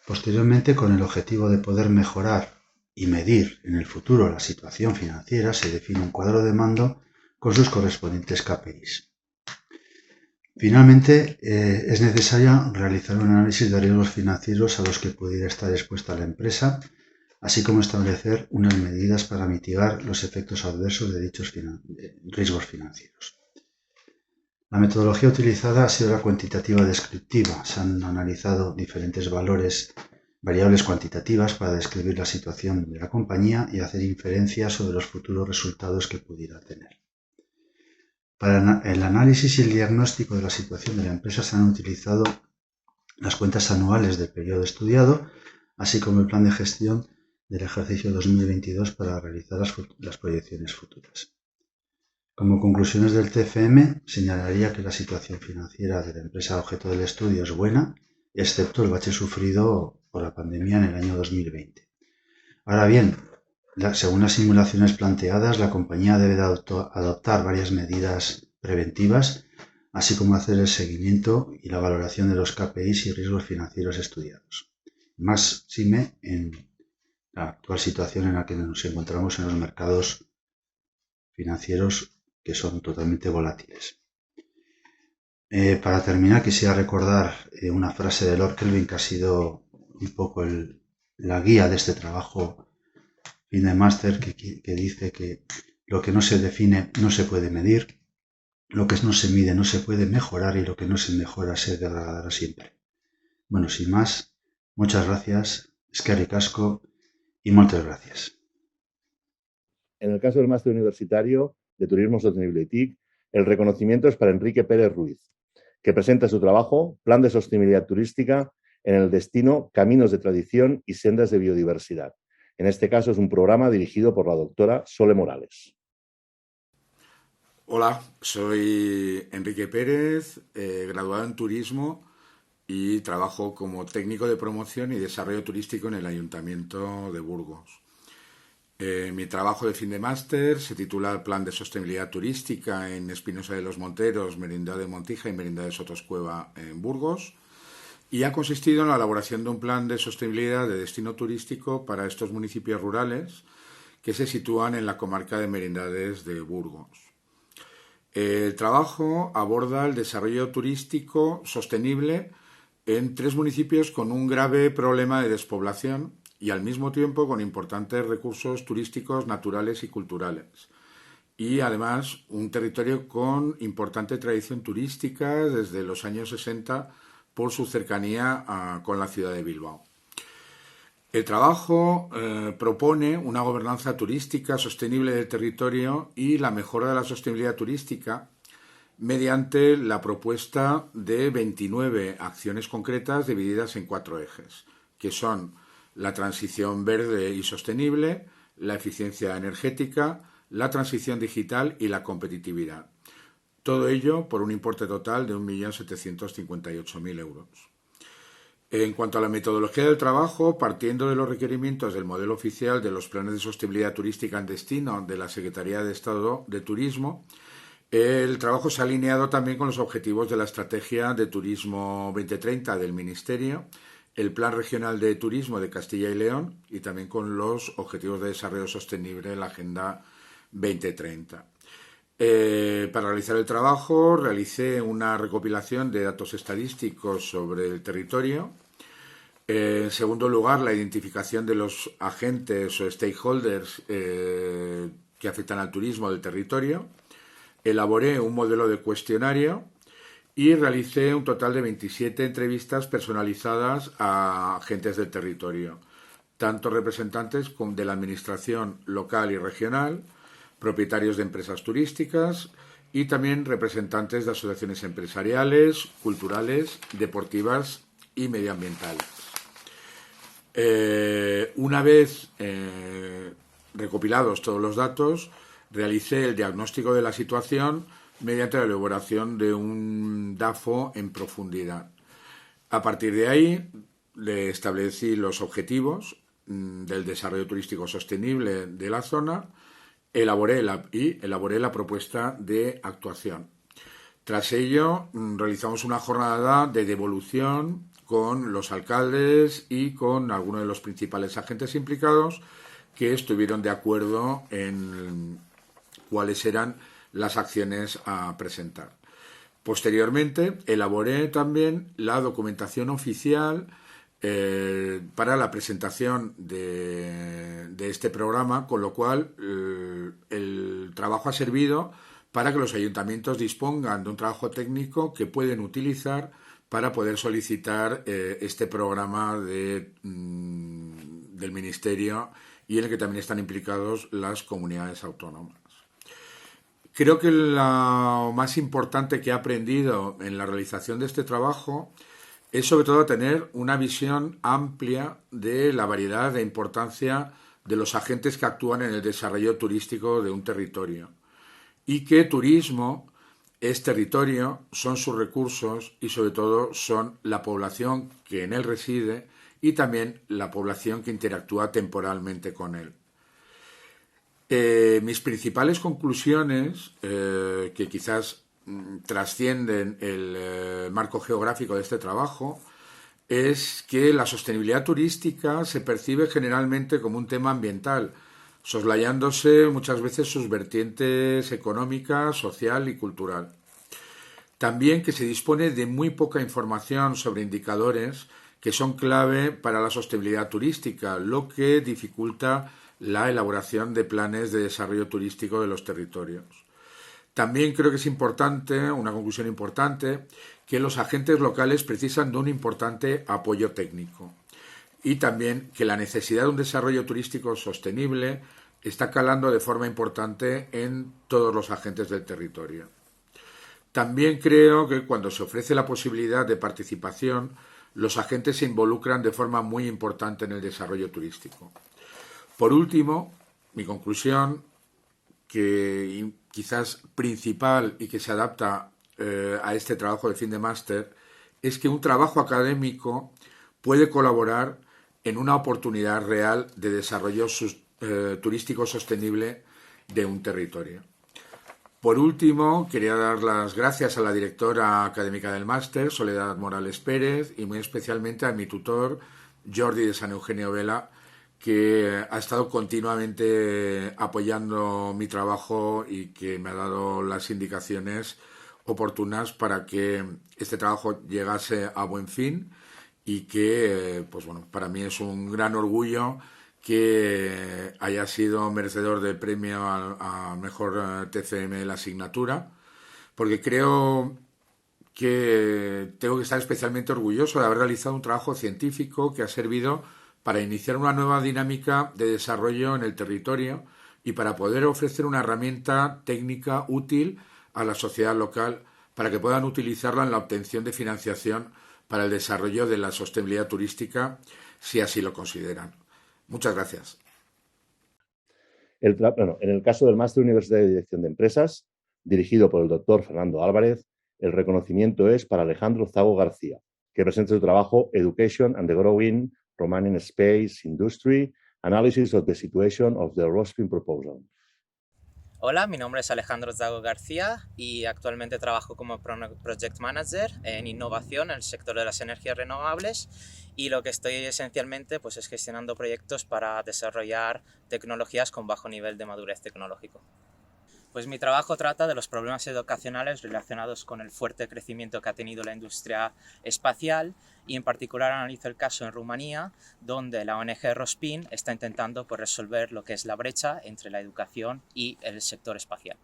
Posteriormente, con el objetivo de poder mejorar y medir en el futuro la situación financiera, se define un cuadro de mando con sus correspondientes KPIs. Finalmente, es necesario realizar un análisis de riesgos financieros a los que pudiera estar expuesta la empresa, así como establecer unas medidas para mitigar los efectos adversos de dichos riesgos financieros. La metodología utilizada ha sido la cuantitativa descriptiva. Se han analizado diferentes variables cuantitativas para describir la situación de la compañía y hacer inferencias sobre los futuros resultados que pudiera tener. Para el análisis y el diagnóstico de la situación de la empresa se han utilizado las cuentas anuales del periodo estudiado, así como el plan de gestión del ejercicio 2022 para realizar las proyecciones futuras. Como conclusiones del TFM, señalaría que la situación financiera de la empresa objeto del estudio es buena, excepto el bache sufrido por la pandemia en el año 2020. Ahora bien, según las simulaciones planteadas, la compañía debe adoptar varias medidas preventivas, así como hacer el seguimiento y la valoración de los KPIs y riesgos financieros estudiados. Máxime en la actual situación en la que nos encontramos en los mercados financieros, que son totalmente volátiles. Para terminar, quisiera recordar una frase de Lord Kelvin que ha sido un poco la guía de este trabajo fin de máster, que dice que lo que no se define no se puede medir, lo que no se mide no se puede mejorar y lo que no se mejora se degradará siempre. Bueno, sin más, muchas gracias, eskerrik asko y muchas gracias. En el caso del máster universitario de Turismo Sostenible y TIC, el reconocimiento es para Enrique Pérez Ruiz, que presenta su trabajo Plan de Sostenibilidad Turística en el destino Caminos de Tradición y Sendas de Biodiversidad. En este caso es un programa dirigido por la doctora Sole Morales. Hola, soy Enrique Pérez, graduado en Turismo y trabajo como técnico de promoción y desarrollo turístico en el Ayuntamiento de Burgos. Mi trabajo de fin de máster se titula Plan de Sostenibilidad Turística en Espinosa de los Monteros, Merindad de Montija y Merindad de Sotoscueva en Burgos, y ha consistido en la elaboración de un plan de sostenibilidad de destino turístico para estos municipios rurales que se sitúan en la comarca de Merindades de Burgos. El trabajo aborda el desarrollo turístico sostenible en 3 municipios con un grave problema de despoblación y al mismo tiempo con importantes recursos turísticos naturales y culturales. Y además un territorio con importante tradición turística desde los años 60 por su cercanía con la ciudad de Bilbao. El trabajo propone una gobernanza turística sostenible del territorio y la mejora de la sostenibilidad turística mediante la propuesta de 29 acciones concretas divididas en 4 ejes, que son la transición verde y sostenible, la eficiencia energética, la transición digital y la competitividad. Todo ello por un importe total de 1.758.000 euros. En cuanto a la metodología del trabajo, partiendo de los requerimientos del modelo oficial de los planes de sostenibilidad turística en destino de la Secretaría de Estado de Turismo, el trabajo se ha alineado también con los objetivos de la Estrategia de Turismo 2030 del Ministerio, el Plan Regional de Turismo de Castilla y León y también con los Objetivos de Desarrollo Sostenible de la Agenda 2030. Para realizar el trabajo realicé una recopilación de datos estadísticos sobre el territorio. En segundo lugar, la identificación de los agentes o stakeholders que afectan al turismo del territorio. Elaboré un modelo de cuestionario y realicé un total de 27 entrevistas personalizadas a agentes del territorio, tanto representantes de la administración local y regional, propietarios de empresas turísticas y también representantes de asociaciones empresariales, culturales, deportivas y medioambientales. Una vez recopilados todos los datos, realicé el diagnóstico de la situación mediante la elaboración de un DAFO en profundidad. A partir de ahí, le establecí los objetivos del desarrollo turístico sostenible de la zona, elaboré la propuesta de actuación. Tras ello, realizamos una jornada de devolución con los alcaldes y con algunos de los principales agentes implicados que estuvieron de acuerdo en cuáles eran las acciones a presentar. Posteriormente, elaboré también la documentación oficial para la presentación de este programa, con lo cual el trabajo ha servido para que los ayuntamientos dispongan de un trabajo técnico que pueden utilizar para poder solicitar este programa del Ministerio y en el que también están implicados las comunidades autónomas. Creo que lo más importante que he aprendido en la realización de este trabajo es sobre todo tener una visión amplia de la variedad e importancia de los agentes que actúan en el desarrollo turístico de un territorio y que turismo es territorio, son sus recursos y sobre todo son la población que en él reside y también la población que interactúa temporalmente con él. Mis principales conclusiones, que quizás trascienden el marco geográfico de este trabajo, es que la sostenibilidad turística se percibe generalmente como un tema ambiental, soslayándose muchas veces sus vertientes económica, social y cultural. También que se dispone de muy poca información sobre indicadores que son clave para la sostenibilidad turística, lo que dificulta la elaboración de planes de desarrollo turístico de los territorios. También creo que es importante, una conclusión importante, que los agentes locales precisan de un importante apoyo técnico y también que la necesidad de un desarrollo turístico sostenible está calando de forma importante en todos los agentes del territorio. También creo que cuando se ofrece la posibilidad de participación, los agentes se involucran de forma muy importante en el desarrollo turístico. Por último, mi conclusión, que quizás principal y que se adapta a este trabajo de fin de máster, es que un trabajo académico puede colaborar en una oportunidad real de desarrollo turístico sostenible de un territorio. Por último, quería dar las gracias a la directora académica del máster, Soledad Morales Pérez, y muy especialmente a mi tutor, Jordi de San Eugenio Vela, que ha estado continuamente apoyando mi trabajo y que me ha dado las indicaciones oportunas para que este trabajo llegase a buen fin y que, pues bueno, para mí es un gran orgullo que haya sido merecedor del premio a mejor TCM de la asignatura, porque creo que tengo que estar especialmente orgulloso de haber realizado un trabajo científico que ha servido para iniciar una nueva dinámica de desarrollo en el territorio y para poder ofrecer una herramienta técnica útil a la sociedad local para que puedan utilizarla en la obtención de financiación para el desarrollo de la sostenibilidad turística, si así lo consideran. Muchas gracias. En el caso del Máster Universitario de Dirección de Empresas, dirigido por el doctor Fernando Álvarez, el reconocimiento es para Alejandro Zago García, que presenta su trabajo Education and the Growing Romanian Space Industry, Analysis of the Situation of the Rospin Proposal. Hola, mi nombre es Alejandro Zago García y actualmente trabajo como Project Manager en innovación en el sector de las energías renovables, y lo que estoy esencialmente pues es gestionando proyectos para desarrollar tecnologías con bajo nivel de madurez tecnológico. Pues mi trabajo trata de los problemas educacionales relacionados con el fuerte crecimiento que ha tenido la industria espacial, y en particular analizo el caso en Rumanía, donde la ONG Rospin está intentando pues, resolver lo que es la brecha entre la educación y el sector espacial.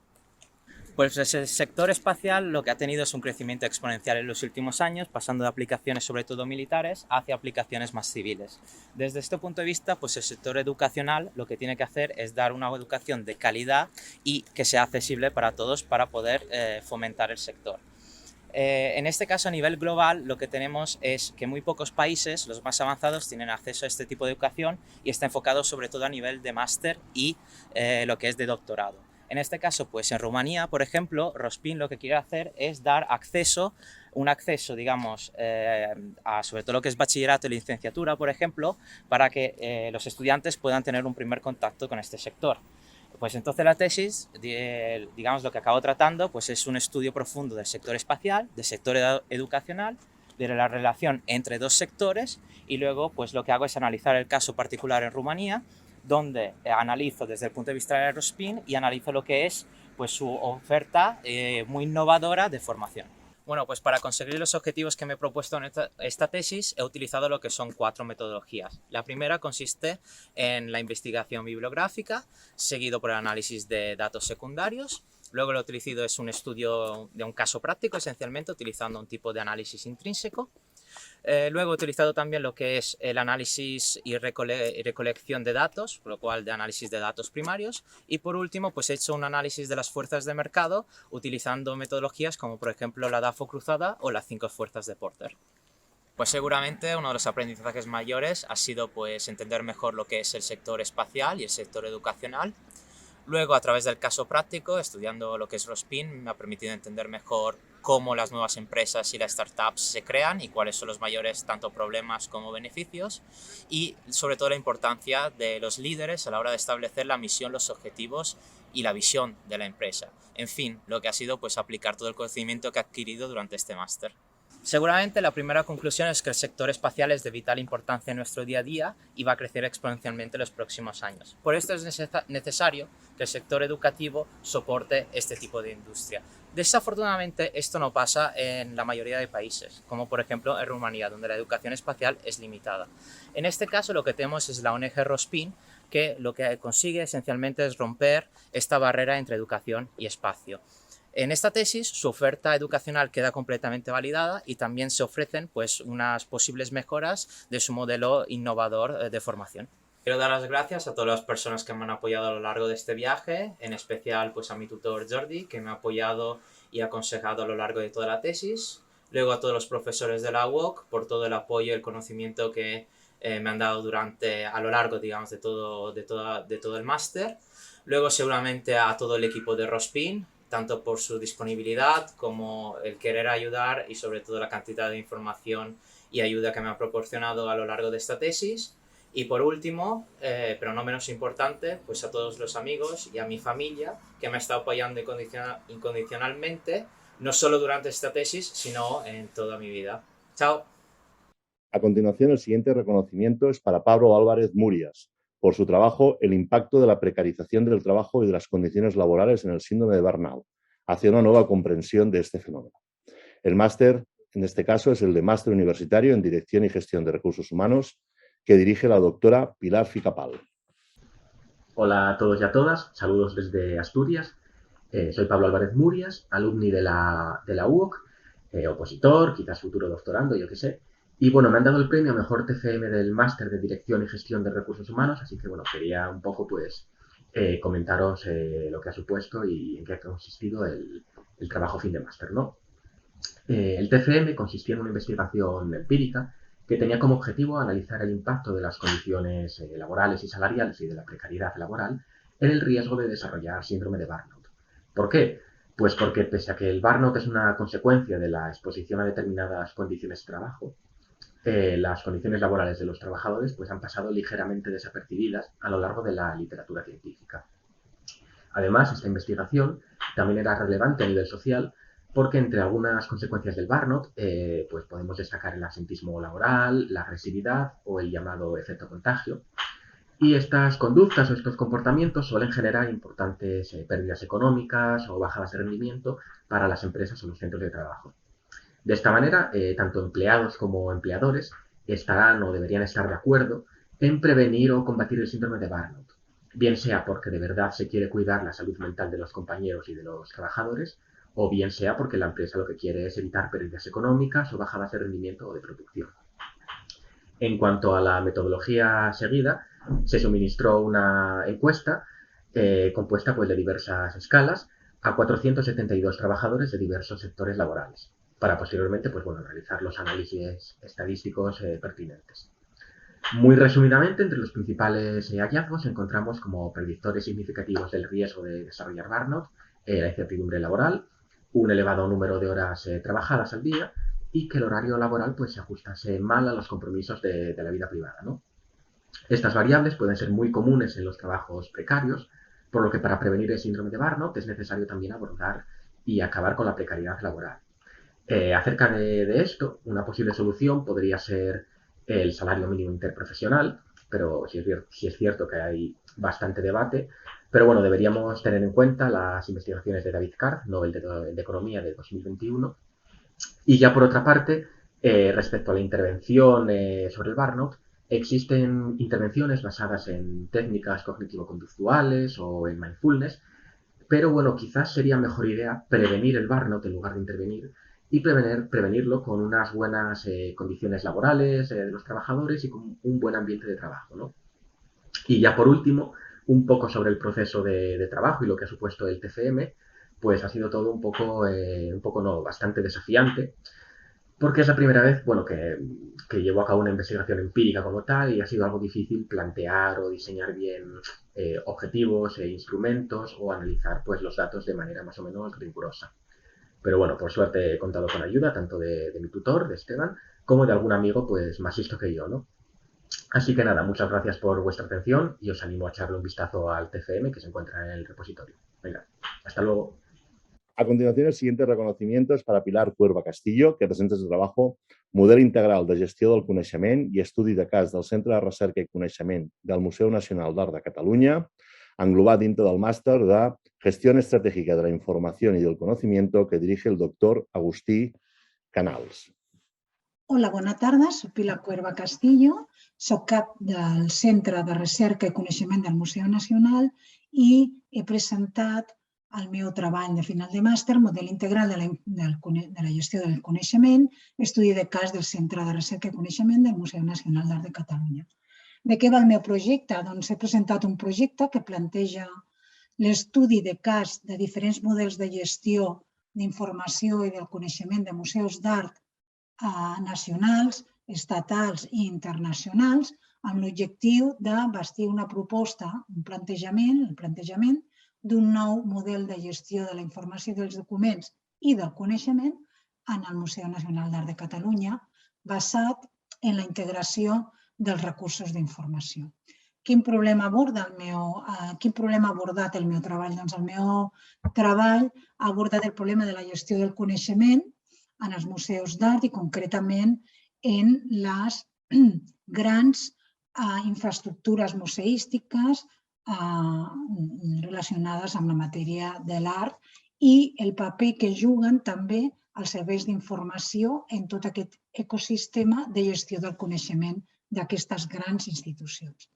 Pues el sector espacial lo que ha tenido es un crecimiento exponencial en los últimos años, pasando de aplicaciones sobre todo militares hacia aplicaciones más civiles. Desde este punto de vista, pues el sector educacional lo que tiene que hacer es dar una educación de calidad y que sea accesible para todos para poder fomentar el sector. En este caso, a nivel global, lo que tenemos es que muy pocos países, los más avanzados, tienen acceso a este tipo de educación, y está enfocado sobre todo a nivel de máster y lo que es de doctorado. En este caso, pues en Rumanía, por ejemplo, Rospin lo que quiere hacer es dar un acceso, digamos, a sobre todo lo que es bachillerato y licenciatura, por ejemplo, para que los estudiantes puedan tener un primer contacto con este sector. Pues entonces la tesis, digamos, lo que acabo tratando, pues es un estudio profundo del sector espacial, del sector educacional, de la relación entre dos sectores, y luego pues lo que hago es analizar el caso particular en Rumanía, donde analizo desde el punto de vista de Rospin y analizo lo que es pues, su oferta muy innovadora de formación. Bueno, pues para conseguir los objetivos que me he propuesto en esta tesis he utilizado lo que son 4 metodologías. La primera consiste en la investigación bibliográfica, seguido por el análisis de datos secundarios. Luego lo utilizado es un estudio de un caso práctico, esencialmente utilizando un tipo de análisis intrínseco. Luego he utilizado también lo que es el análisis y recolección de datos, por lo cual de análisis de datos primarios, y por último pues he hecho un análisis de las fuerzas de mercado utilizando metodologías como por ejemplo la DAFO cruzada o las 5 fuerzas de Porter. Pues seguramente uno de los aprendizajes mayores ha sido pues entender mejor lo que es el sector espacial y el sector educacional. Luego, a través del caso práctico, estudiando lo que es Rospin, me ha permitido entender mejor cómo las nuevas empresas y las startups se crean y cuáles son los mayores tanto problemas como beneficios, y sobre todo la importancia de los líderes a la hora de establecer la misión, los objetivos y la visión de la empresa. En fin, lo que ha sido pues aplicar todo el conocimiento que he adquirido durante este máster. Seguramente la primera conclusión es que el sector espacial es de vital importancia en nuestro día a día y va a crecer exponencialmente en los próximos años. Por esto es necesario que el sector educativo soporte este tipo de industria. Desafortunadamente esto no pasa en la mayoría de países, como por ejemplo en Rumanía, donde la educación espacial es limitada. En este caso lo que tenemos es la ONG Rospin, que lo que consigue esencialmente es romper esta barrera entre educación y espacio. En esta tesis su oferta educacional queda completamente validada y también se ofrecen pues, unas posibles mejoras de su modelo innovador de formación. Quiero dar las gracias a todas las personas que me han apoyado a lo largo de este viaje, en especial pues, a mi tutor Jordi, que me ha apoyado y aconsejado a lo largo de toda la tesis. Luego a todos los profesores de la UOC por todo el apoyo y el conocimiento que me han dado a lo largo digamos, de todo el máster. Luego seguramente a todo el equipo de Rospin, tanto por su disponibilidad como el querer ayudar y sobre todo la cantidad de información y ayuda que me ha proporcionado a lo largo de esta tesis. Y por último, pero no menos importante, pues a todos los amigos y a mi familia que me ha estado apoyando incondicionalmente, no solo durante esta tesis, sino en toda mi vida. Chao. A continuación, el siguiente reconocimiento es para Pablo Álvarez Murias, por su trabajo El impacto de la precarización del trabajo y de las condiciones laborales en el síndrome de burnout, hacia una nueva comprensión de este fenómeno. El máster, en este caso, es el de Máster Universitario en Dirección y Gestión de Recursos Humanos, que dirige la doctora Pilar Ficapal. Hola a todos y a todas, saludos desde Asturias. Soy Pablo Álvarez Murias, alumni de la UOC, opositor, quizás futuro doctorando, yo qué sé. Y bueno, me han dado el premio a Mejor TFM del Máster de Dirección y Gestión de Recursos Humanos, así que bueno, quería un poco pues comentaros lo que ha supuesto y en qué ha consistido el trabajo fin de máster, ¿no? El TFM consistía en una investigación empírica que tenía como objetivo analizar el impacto de las condiciones laborales y salariales y de la precariedad laboral en el riesgo de desarrollar síndrome de burnout. ¿Por qué? Pues porque pese a que el burnout es una consecuencia de la exposición a determinadas condiciones de trabajo, las condiciones laborales de los trabajadores pues, han pasado ligeramente desapercibidas a lo largo de la literatura científica. Además, esta investigación también era relevante a nivel social porque entre algunas consecuencias del burnout pues podemos destacar el absentismo laboral, la agresividad o el llamado efecto contagio. Y estas conductas o estos comportamientos suelen generar importantes pérdidas económicas o bajadas de rendimiento para las empresas o los centros de trabajo. De esta manera, tanto empleados como empleadores estarán o deberían estar de acuerdo en prevenir o combatir el síndrome de burnout, bien sea porque de verdad se quiere cuidar la salud mental de los compañeros y de los trabajadores, o bien sea porque la empresa lo que quiere es evitar pérdidas económicas o bajadas de rendimiento o de producción. En cuanto a la metodología seguida, se suministró una encuesta compuesta pues, de diversas escalas a 472 trabajadores de diversos sectores laborales, para posteriormente pues, bueno, realizar los análisis estadísticos pertinentes. Muy resumidamente, entre los principales hallazgos encontramos como predictores significativos del riesgo de desarrollar burnout la incertidumbre laboral, un elevado número de horas trabajadas al día y que el horario laboral pues, se ajustase mal a los compromisos de la vida privada, ¿no? Estas variables pueden ser muy comunes en los trabajos precarios, por lo que para prevenir el síndrome de burnout es necesario también abordar y acabar con la precariedad laboral. Acerca de esto, una posible solución podría ser el salario mínimo interprofesional, pero sí es cierto que hay bastante debate. Pero bueno, deberíamos tener en cuenta las investigaciones de David Card, Nobel de Economía de 2021. Y ya por otra parte, respecto a la intervención sobre el burnout, existen intervenciones basadas en técnicas cognitivo-conductuales o en mindfulness, pero bueno, quizás sería mejor idea prevenir el burnout en lugar de intervenir y prevenirlo con unas buenas condiciones laborales de los trabajadores y con un buen ambiente de trabajo, ¿no? Y ya por último, un poco sobre el proceso de trabajo y lo que ha supuesto el TFM, pues ha sido todo un poco no, bastante desafiante, porque es la primera vez, bueno, que llevo a cabo una investigación empírica como tal y ha sido algo difícil plantear o diseñar bien objetivos e instrumentos o analizar pues los datos de manera más o menos rigurosa. Pero bueno, por suerte he contado con ayuda tanto de mi tutor, de Esteban, como de algún amigo pues más listo que yo, ¿no? Así que nada, muchas gracias por vuestra atención y os animo a echarle un vistazo al TFM que se encuentra en el repositorio. Venga, hasta luego. A continuación, el siguiente reconocimiento és per a Pilar Cuerva Castillo, que presenta el treball Model Integral de Gestió del Coneixement i Estudi de Cas del Centre de Recerca i Coneixement del Museu Nacional d'Art de Catalunya, englobat dintre del màster de Gestión Estratégica de la Información y del Conocimiento que dirige el doctor Agustí Canals. Hola, bona tarda. Soc Pilar Cuerva Castillo, soc cap del Centre de Recerca i Coneixement del Museu Nacional i he presentat el meu treball de final de màster, Model Integral de la Gestió del Coneixement, estudi de cas del Centre de Recerca i Coneixement del Museu Nacional d'Art de Catalunya. De què va el meu projecte? Doncs he presentat un projecte que planteja l'estudi de cas de diferents models de gestió d'informació i del coneixement de museus d'art nacionals, estatals i internacionals, amb l'objectiu de bastir una proposta, un plantejament, el plantejament d'un nou model de gestió de la informació dels documents i del coneixement en el Museu Nacional d'Art de Catalunya, basat en la integració dels recursos d'informació. Quin problema ha abordat el meu treball? Doncs el meu treball ha abordat el problema de la gestió del coneixement en els museus d'art i concretament en les grans infraestructures museístiques relacionades amb la matèria de l'art i el paper que juguen també els serveis d'informació en tot aquest ecosistema de gestió del coneixement d'aquestes grans institucions.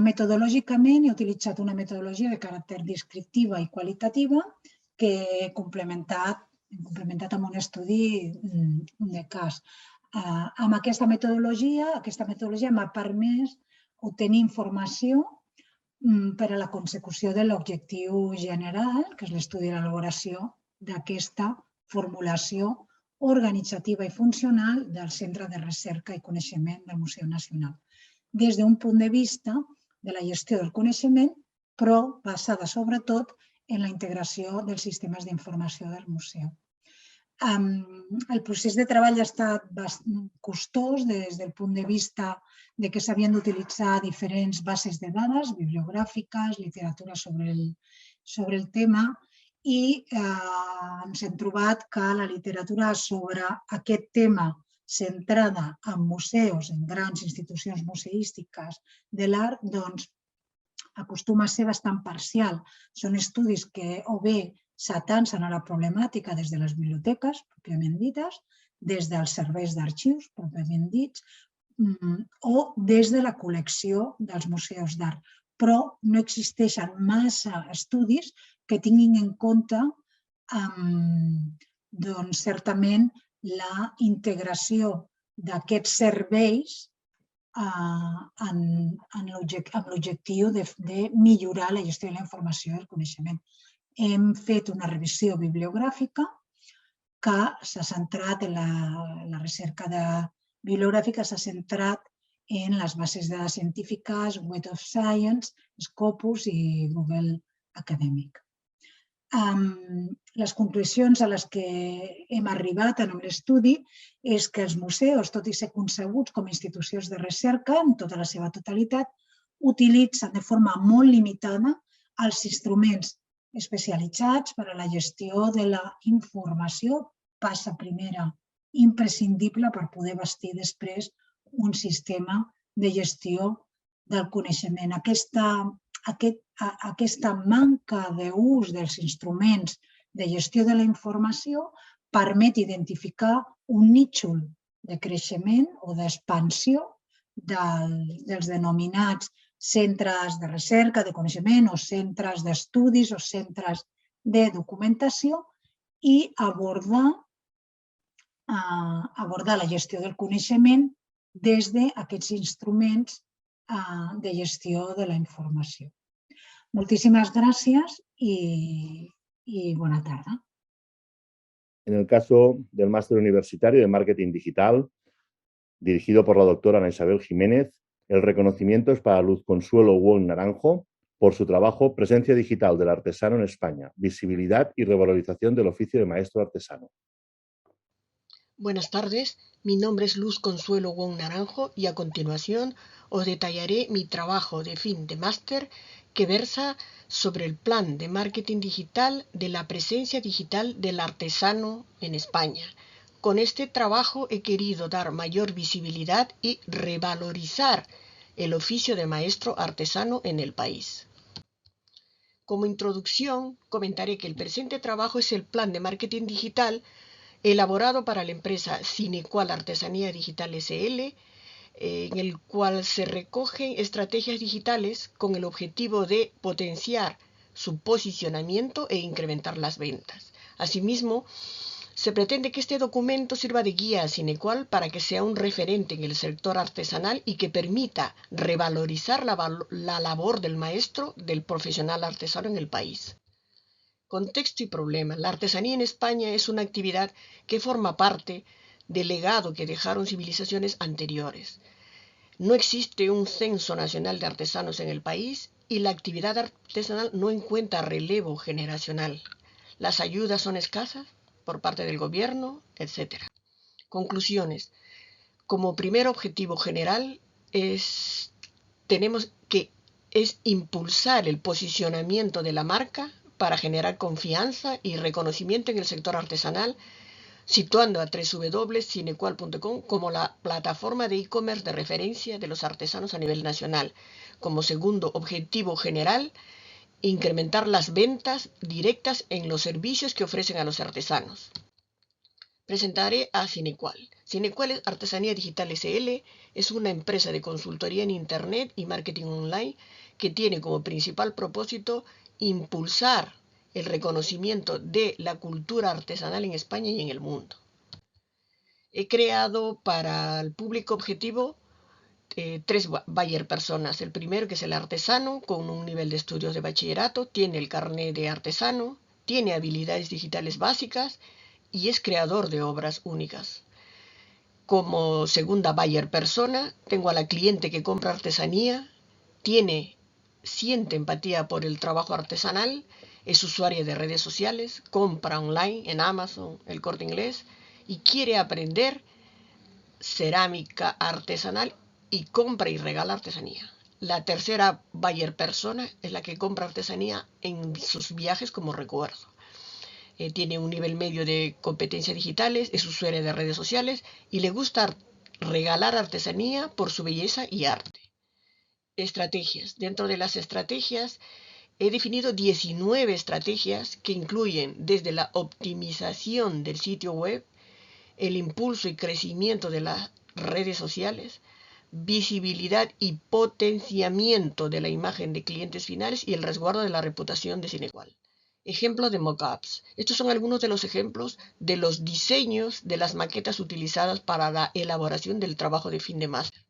Metodològicament he utilitzat una metodologia de caràcter descriptiva i qualitativa que he complementat amb un estudi de cas. Amb aquesta metodologia m'ha permès obtenir informació per a la consecució de l'objectiu general, que és l'estudi i l'elaboració d'aquesta formulació organitzativa i funcional del Centre de Recerca i Coneixement del Museu Nacional, des d'un punt de vista de la gestió del coneixement, però basada sobretot en la integració dels sistemes d'informació del museu. El procés de treball ha estat costós des del punt de vista que s'havien d'utilitzar diferents bases de dades bibliogràfiques, literatura sobre el tema, i ens hem trobat que la literatura sobre aquest tema centrada en museus, en grans institucions museístiques de l'art, doncs acostuma a ser bastant parcial. Són estudis que o bé s'atancen a la problemàtica des de les biblioteques, pròpiament dites, des dels serveis d'arxius, pròpiament dits, o des de la col·lecció dels museus d'art. Però no existeixen massa estudis que tinguin en compte certament la integració d'aquests serveis amb l'objectiu de millorar la gestió de la informació i el coneixement. Hem fet una revisió bibliogràfica que s'ha centrat en la recerca bibliogràfica, s'ha centrat en les bases de dades científiques, Web of Science, Scopus i Google Acadèmic. Les conclusions a les que hem arribat en l'estudi és que els museus, tot i ser concebuts com a institucions de recerca en tota la seva totalitat, utilitzen de forma molt limitada els instruments especialitzats per a la gestió de la informació, passa primera imprescindible per poder bastir després un sistema de gestió del coneixement. Aquesta manca d'ús dels instruments de gestió de la informació permet identificar un nínxol de creixement o d'expansió dels denominats centres de recerca, de coneixement, o centres d'estudis, o centres de documentació, i abordar la gestió del coneixement des d'aquests instruments de gestió de la informació. Moltíssimas gracias y buena tarde. En el caso del Máster Universitario de Marketing Digital, dirigido por la doctora Ana Isabel Jiménez, el reconocimiento es para Luz Consuelo Wong Naranjo por su trabajo Presencia Digital del Artesano en España, visibilidad y revalorización del oficio de maestro artesano. Buenas tardes, mi nombre es Luz Consuelo Wong Naranjo y a continuación os detallaré mi trabajo de fin de máster que versa sobre el plan de marketing digital de la presencia digital del artesano en España. Con este trabajo he querido dar mayor visibilidad y revalorizar el oficio de maestro artesano en el país. Como introducción, comentaré que el presente trabajo es el plan de marketing digital elaborado para la empresa Cinequal Artesanía Digital SL, en el cual se recogen estrategias digitales con el objetivo de potenciar su posicionamiento e incrementar las ventas. Asimismo, se pretende que este documento sirva de guía a Cinequal para que sea un referente en el sector artesanal y que permita revalorizar la labor del maestro, del profesional artesano en el país. Contexto y problema. La artesanía en España es una actividad que forma parte del legado que dejaron civilizaciones anteriores. No existe un censo nacional de artesanos en el país y la actividad artesanal no encuentra relevo generacional. Las ayudas son escasas por parte del gobierno, etc. Conclusiones. Como primer objetivo general, tenemos que impulsar el posicionamiento de la marca para generar confianza y reconocimiento en el sector artesanal, situando a www.cinequal.com como la plataforma de e-commerce de referencia de los artesanos a nivel nacional. Como segundo objetivo general, incrementar las ventas directas en los servicios que ofrecen a los artesanos. Presentaré a Cinequal. Cinequal Artesanía Digital SL es una empresa de consultoría en Internet y marketing online que tiene como principal propósito impulsar el reconocimiento de la cultura artesanal en España y en el mundo. He creado para el público objetivo 3 buyer personas. El primero, que es el artesano, con un nivel de estudios de bachillerato, tiene el carnet de artesano, tiene habilidades digitales básicas y es creador de obras únicas. Como segunda buyer persona, tengo a la cliente que compra artesanía, siente empatía por el trabajo artesanal, es usuaria de redes sociales, compra online en Amazon, El Corte Inglés, y quiere aprender cerámica artesanal y compra y regala artesanía. La tercera buyer persona es la que compra artesanía en sus viajes como recuerdo. Tiene un nivel medio de competencias digitales, es usuaria de redes sociales y le gusta regalar artesanía por su belleza y arte. Estrategias. Dentro de las estrategias he definido 19 estrategias que incluyen desde la optimización del sitio web, el impulso y crecimiento de las redes sociales, visibilidad y potenciamiento de la imagen de clientes finales y el resguardo de la reputación de Cinequal. Ejemplos de mockups. Estos son algunos de los ejemplos de los diseños de las maquetas utilizadas para la elaboración del trabajo de fin de máster.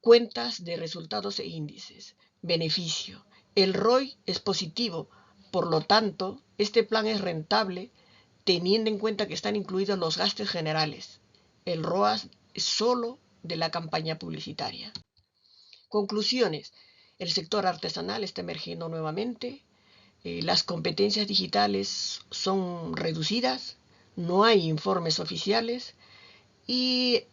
Cuentas de resultados e índices. Beneficio. El ROI es positivo, por lo tanto, este plan es rentable teniendo en cuenta que están incluidos los gastos generales. El ROAS es solo de la campaña publicitaria. Conclusiones. El sector artesanal está emergiendo nuevamente. Las competencias digitales son reducidas. No hay informes oficiales. Y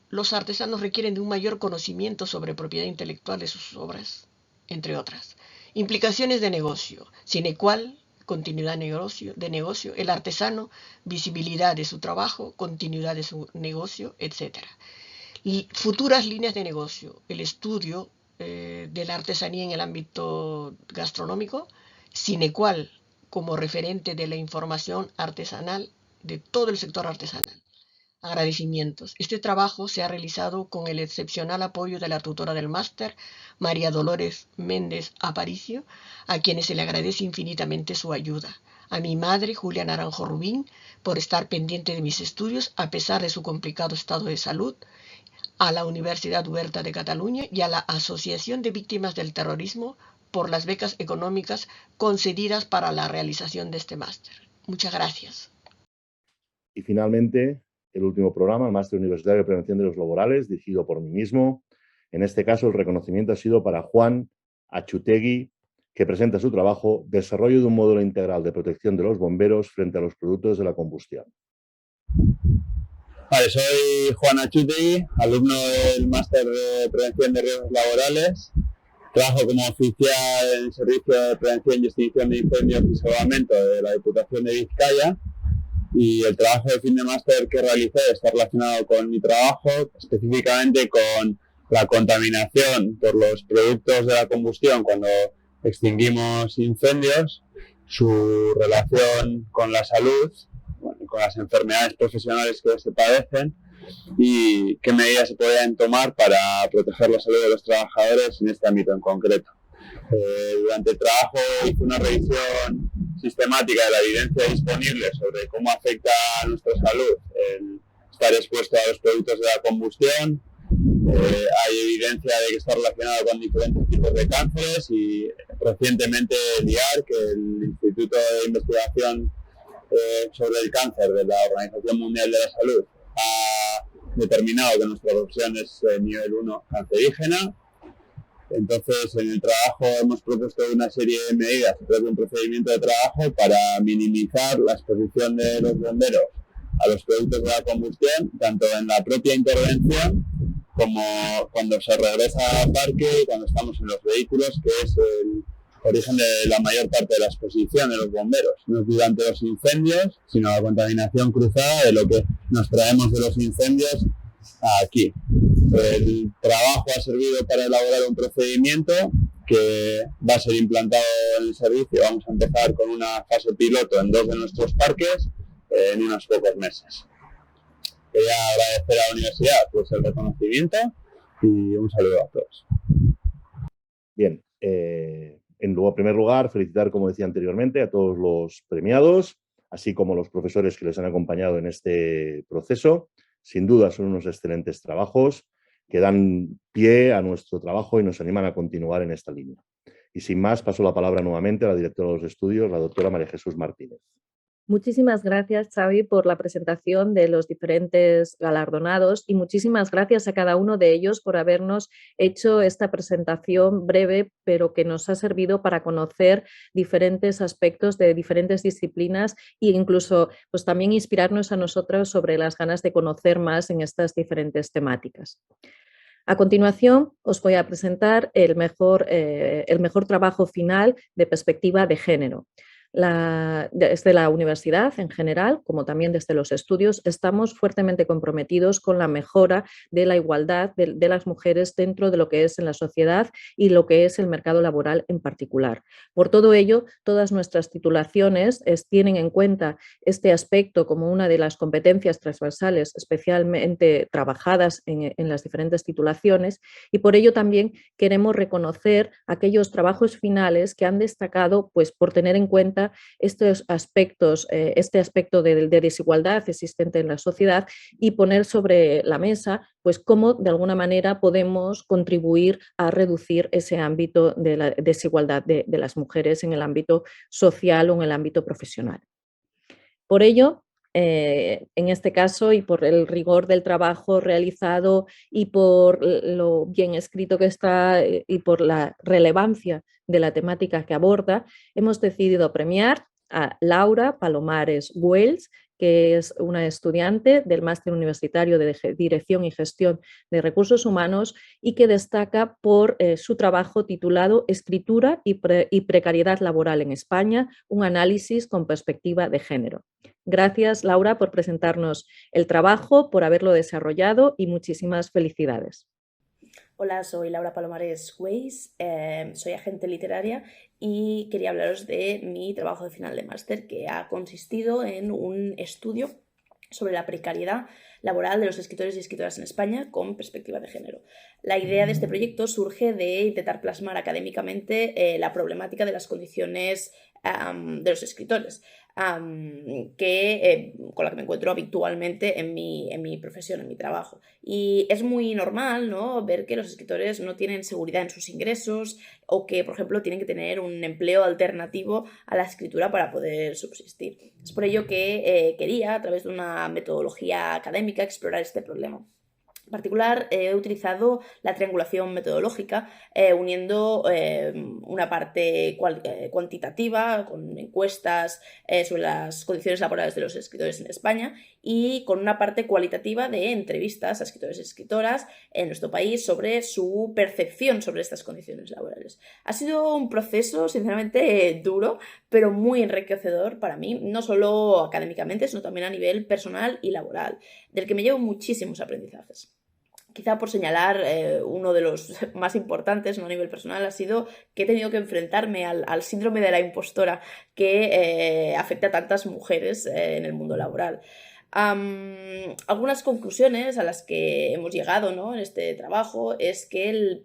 los artesanos requieren de un mayor conocimiento sobre propiedad intelectual de sus obras, entre otras. Implicaciones de negocio. Cinequal, continuidad de negocio. El artesano, visibilidad de su trabajo, continuidad de su negocio, etc. Y futuras líneas de negocio. El estudio de la artesanía en el ámbito gastronómico. Cinequal como referente de la información artesanal de todo el sector artesanal. Agradecimientos. Este trabajo se ha realizado con el excepcional apoyo de la tutora del máster, María Dolores Méndez Aparicio, a quienes se le agradece infinitamente su ayuda. A mi madre, Julia Naranjo Rubín, por estar pendiente de mis estudios a pesar de su complicado estado de salud. A la Universidad Oberta de Cataluña y a la Asociación de Víctimas del Terrorismo por las becas económicas concedidas para la realización de este máster. Muchas gracias. Y finalmente, el último programa, el Máster Universitario de Prevención de los Laborales, dirigido por mí mismo. En este caso, el reconocimiento ha sido para Juan Achutegui, que presenta su trabajo Desarrollo de un módulo integral de protección de los bomberos frente a los productos de la combustión. Vale, soy Juan Achutegui, alumno del Máster de Prevención de Riesgos Laborales. Trabajo como oficial en el Servicio de Prevención y Extinción de Incendios y Salvamento de la Diputación de Vizcaya. Y el trabajo de fin de máster que realicé está relacionado con mi trabajo, específicamente con la contaminación por los productos de la combustión cuando extinguimos incendios, su relación con la salud, con las enfermedades profesionales que se padecen y qué medidas se podrían tomar para proteger la salud de los trabajadores en este ámbito en concreto. Durante el trabajo hice una revisión sistemática de la evidencia disponible sobre cómo afecta a nuestra salud el estar expuesto a los productos de la combustión. Hay evidencia de que está relacionado con diferentes tipos de cánceres y recientemente el IAR, que el Instituto de Investigación sobre el Cáncer de la Organización Mundial de la Salud, ha determinado que nuestra profesión es nivel 1 cancerígena. Entonces, en el trabajo hemos propuesto una serie de medidas a través de un procedimiento de trabajo para minimizar la exposición de los bomberos a los productos de la combustión, tanto en la propia intervención como cuando se regresa al parque y cuando estamos en los vehículos, que es el origen de la mayor parte de la exposición de los bomberos. No es durante los incendios, sino la contaminación cruzada de lo que nos traemos de los incendios aquí. El trabajo ha servido para elaborar un procedimiento que va a ser implantado en el servicio. Vamos a empezar con una fase piloto en 2 de nuestros parques en unos pocos meses. Quería agradecer a la universidad pues, el reconocimiento y un saludo a todos. Bien, en primer lugar, felicitar, como decía anteriormente, a todos los premiados, así como los profesores que les han acompañado en este proceso. Sin duda son unos excelentes trabajos que dan pie a nuestro trabajo y nos animan a continuar en esta línea. Y sin más, paso la palabra nuevamente a la directora de los estudios, la doctora María Jesús Martínez. Muchísimas gracias, Xavi, por la presentación de los diferentes galardonados y muchísimas gracias a cada uno de ellos por habernos hecho esta presentación breve, pero que nos ha servido para conocer diferentes aspectos de diferentes disciplinas e incluso pues, también inspirarnos a nosotros sobre las ganas de conocer más en estas diferentes temáticas. A continuación, os voy a presentar el mejor trabajo final de perspectiva de género. Desde la universidad en general, como también desde los estudios, estamos fuertemente comprometidos con la mejora de la igualdad de las mujeres dentro de lo que es en la sociedad y lo que es el mercado laboral en particular. Por todo ello, todas nuestras titulaciones tienen en cuenta este aspecto como una de las competencias transversales especialmente trabajadas en las diferentes titulaciones y por ello también queremos reconocer aquellos trabajos finales que han destacado pues, por tener en cuenta estos aspectos, este aspecto de desigualdad existente en la sociedad y poner sobre la mesa pues cómo de alguna manera podemos contribuir a reducir ese ámbito de la desigualdad de las mujeres en el ámbito social o en el ámbito profesional. Por ello, en este caso y por el rigor del trabajo realizado y por lo bien escrito que está y por la relevancia de la temática que aborda, hemos decidido premiar a Laura Palomares Wells, que es una estudiante del Máster Universitario de Dirección y Gestión de Recursos Humanos y que destaca por su trabajo titulado Escritura y precariedad laboral en España, un análisis con perspectiva de género. Gracias, Laura, por presentarnos el trabajo, por haberlo desarrollado y muchísimas felicidades. Hola, soy Laura Palomares Weiss, soy agente literaria y quería hablaros de mi trabajo de final de máster que ha consistido en un estudio sobre la precariedad laboral de los escritores y escritoras en España con perspectiva de género. La idea de este proyecto surge de intentar plasmar académicamente la problemática de las condiciones de los escritores, con la que me encuentro habitualmente en mi profesión, en mi trabajo. Y es muy normal, ¿no?, ver que los escritores no tienen seguridad en sus ingresos o que, por ejemplo, tienen que tener un empleo alternativo a la escritura para poder subsistir. Es por ello que quería, a través de una metodología académica, explorar este problema. En particular, he utilizado la triangulación metodológica, uniendo una parte cuantitativa, con encuestas sobre las condiciones laborales de los escritores en España, y con una parte cualitativa de entrevistas a escritores y escritoras en nuestro país sobre su percepción sobre estas condiciones laborales. Ha sido un proceso, sinceramente, duro, pero muy enriquecedor para mí, no solo académicamente, sino también a nivel personal y laboral, del que me llevo muchísimos aprendizajes. Quizá por señalar uno de los más importantes, no a nivel personal, ha sido que he tenido que enfrentarme al síndrome de la impostora que afecta a tantas mujeres en el mundo laboral. Algunas conclusiones a las que hemos llegado, ¿no?, en este trabajo es que,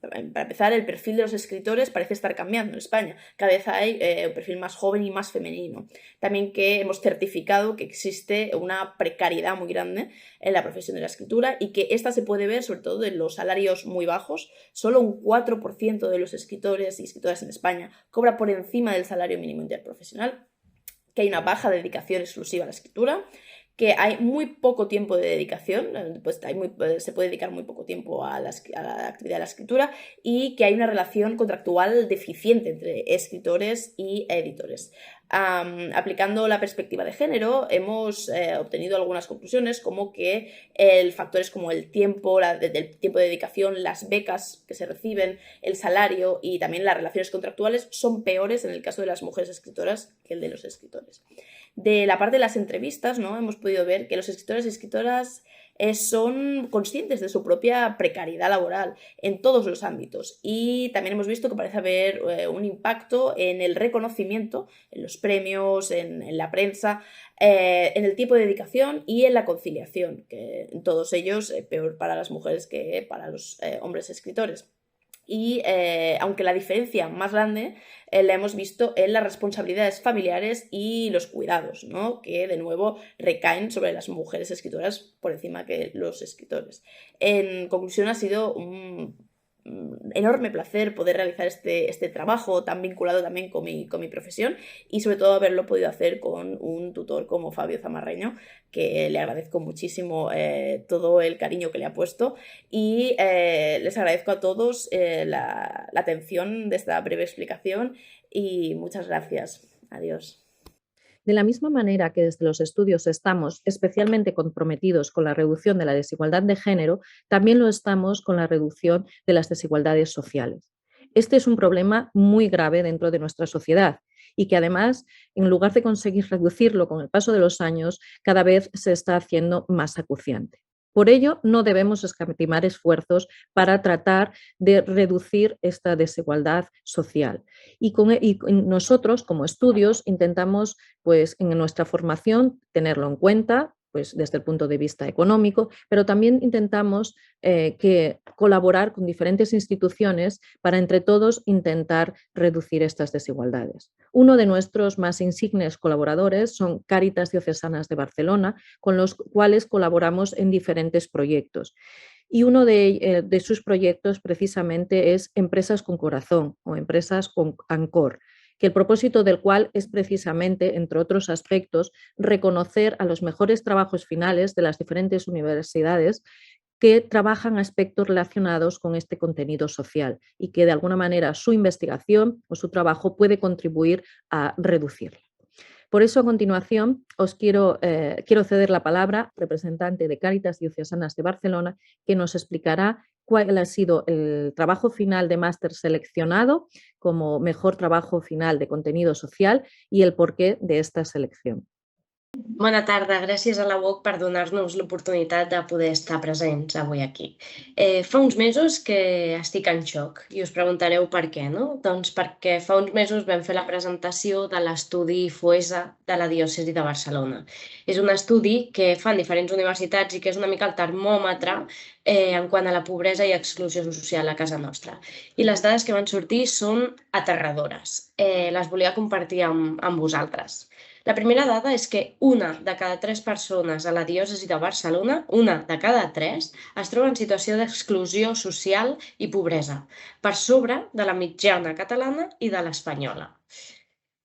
para empezar, el perfil de los escritores parece estar cambiando en España. Cada vez hay un perfil más joven y más femenino. También que hemos certificado que existe una precariedad muy grande en la profesión de la escritura y que esta se puede ver sobre todo en los salarios muy bajos. Solo un 4% de los escritores y escritoras en España cobra por encima del salario mínimo interprofesional, que hay una baja dedicación exclusiva a la escritura, que hay muy poco tiempo de dedicación, pues se puede dedicar muy poco tiempo a la actividad de la escritura, y que hay una relación contractual deficiente entre escritores y editores. Aplicando la perspectiva de género, hemos obtenido algunas conclusiones como que factores como el tiempo, el tiempo de dedicación, las becas que se reciben, el salario y también las relaciones contractuales son peores en el caso de las mujeres escritoras que el de los escritores. De la parte de las entrevistas, ¿no? Hemos podido ver que los escritores y escritoras son conscientes de su propia precariedad laboral en todos los ámbitos, y también hemos visto que parece haber un impacto en el reconocimiento, en los premios, en la prensa, en el tiempo de dedicación y en la conciliación, que en todos ellos peor para las mujeres que para los hombres escritores. Y aunque la diferencia más grande la hemos visto en las responsabilidades familiares y los cuidados, ¿no? Que de nuevo recaen sobre las mujeres escritoras por encima que los escritores. En conclusión, ha sido un enorme placer poder realizar este trabajo tan vinculado también con mi profesión, y sobre todo haberlo podido hacer con un tutor como Fabio Zamarreño, que le agradezco muchísimo todo el cariño que le ha puesto, y les agradezco a todos la atención de esta breve explicación, y muchas gracias. Adiós. De la misma manera que desde los estudios estamos especialmente comprometidos con la reducción de la desigualdad de género, también lo estamos con la reducción de las desigualdades sociales. Este es un problema muy grave dentro de nuestra sociedad y que además, en lugar de conseguir reducirlo con el paso de los años, cada vez se está haciendo más acuciante. Por ello, no debemos escatimar esfuerzos para tratar de reducir esta desigualdad social. Y nosotros, como estudios, intentamos, pues, en nuestra formación tenerlo en cuenta, pues, desde el punto de vista económico, pero también intentamos colaborar con diferentes instituciones para entre todos intentar reducir estas desigualdades. Uno de nuestros más insignes colaboradores son Cáritas Diocesanas de Barcelona, con los cuales colaboramos en diferentes proyectos. Y uno de sus proyectos precisamente es Empresas con Corazón o Empresas con Ancor, que el propósito del cual es precisamente, entre otros aspectos, reconocer a los mejores trabajos finales de las diferentes universidades que trabajan aspectos relacionados con este contenido social y que de alguna manera su investigación o su trabajo puede contribuir a reducirlo. Por eso, a continuación, os quiero ceder la palabra al representante de Cáritas Diocesanas de Barcelona, que nos explicará cuál ha sido el trabajo final de máster seleccionado como mejor trabajo final de contenido social y el porqué de esta selección. Bona tarda, gràcies a la UOC per donar-nos l'oportunitat de poder estar presents avui aquí. Fa uns mesos que estic en xoc i us preguntareu per què, no? Doncs perquè fa uns mesos vam fer la presentació de l'estudi FOESA de la diòcesi de Barcelona. És un estudi que fan diferents universitats i que és una mica el termòmetre en quant a la pobresa i exclusió social a casa nostra. I les dades que van sortir són aterradores. Les volia compartir amb vosaltres. La primera dada és que una de cada 3 persones a la diòcesi de Barcelona, una de cada 3, es troba en situació d'exclusió social i pobresa, per sobre de la mitjana catalana i de l'espanyola.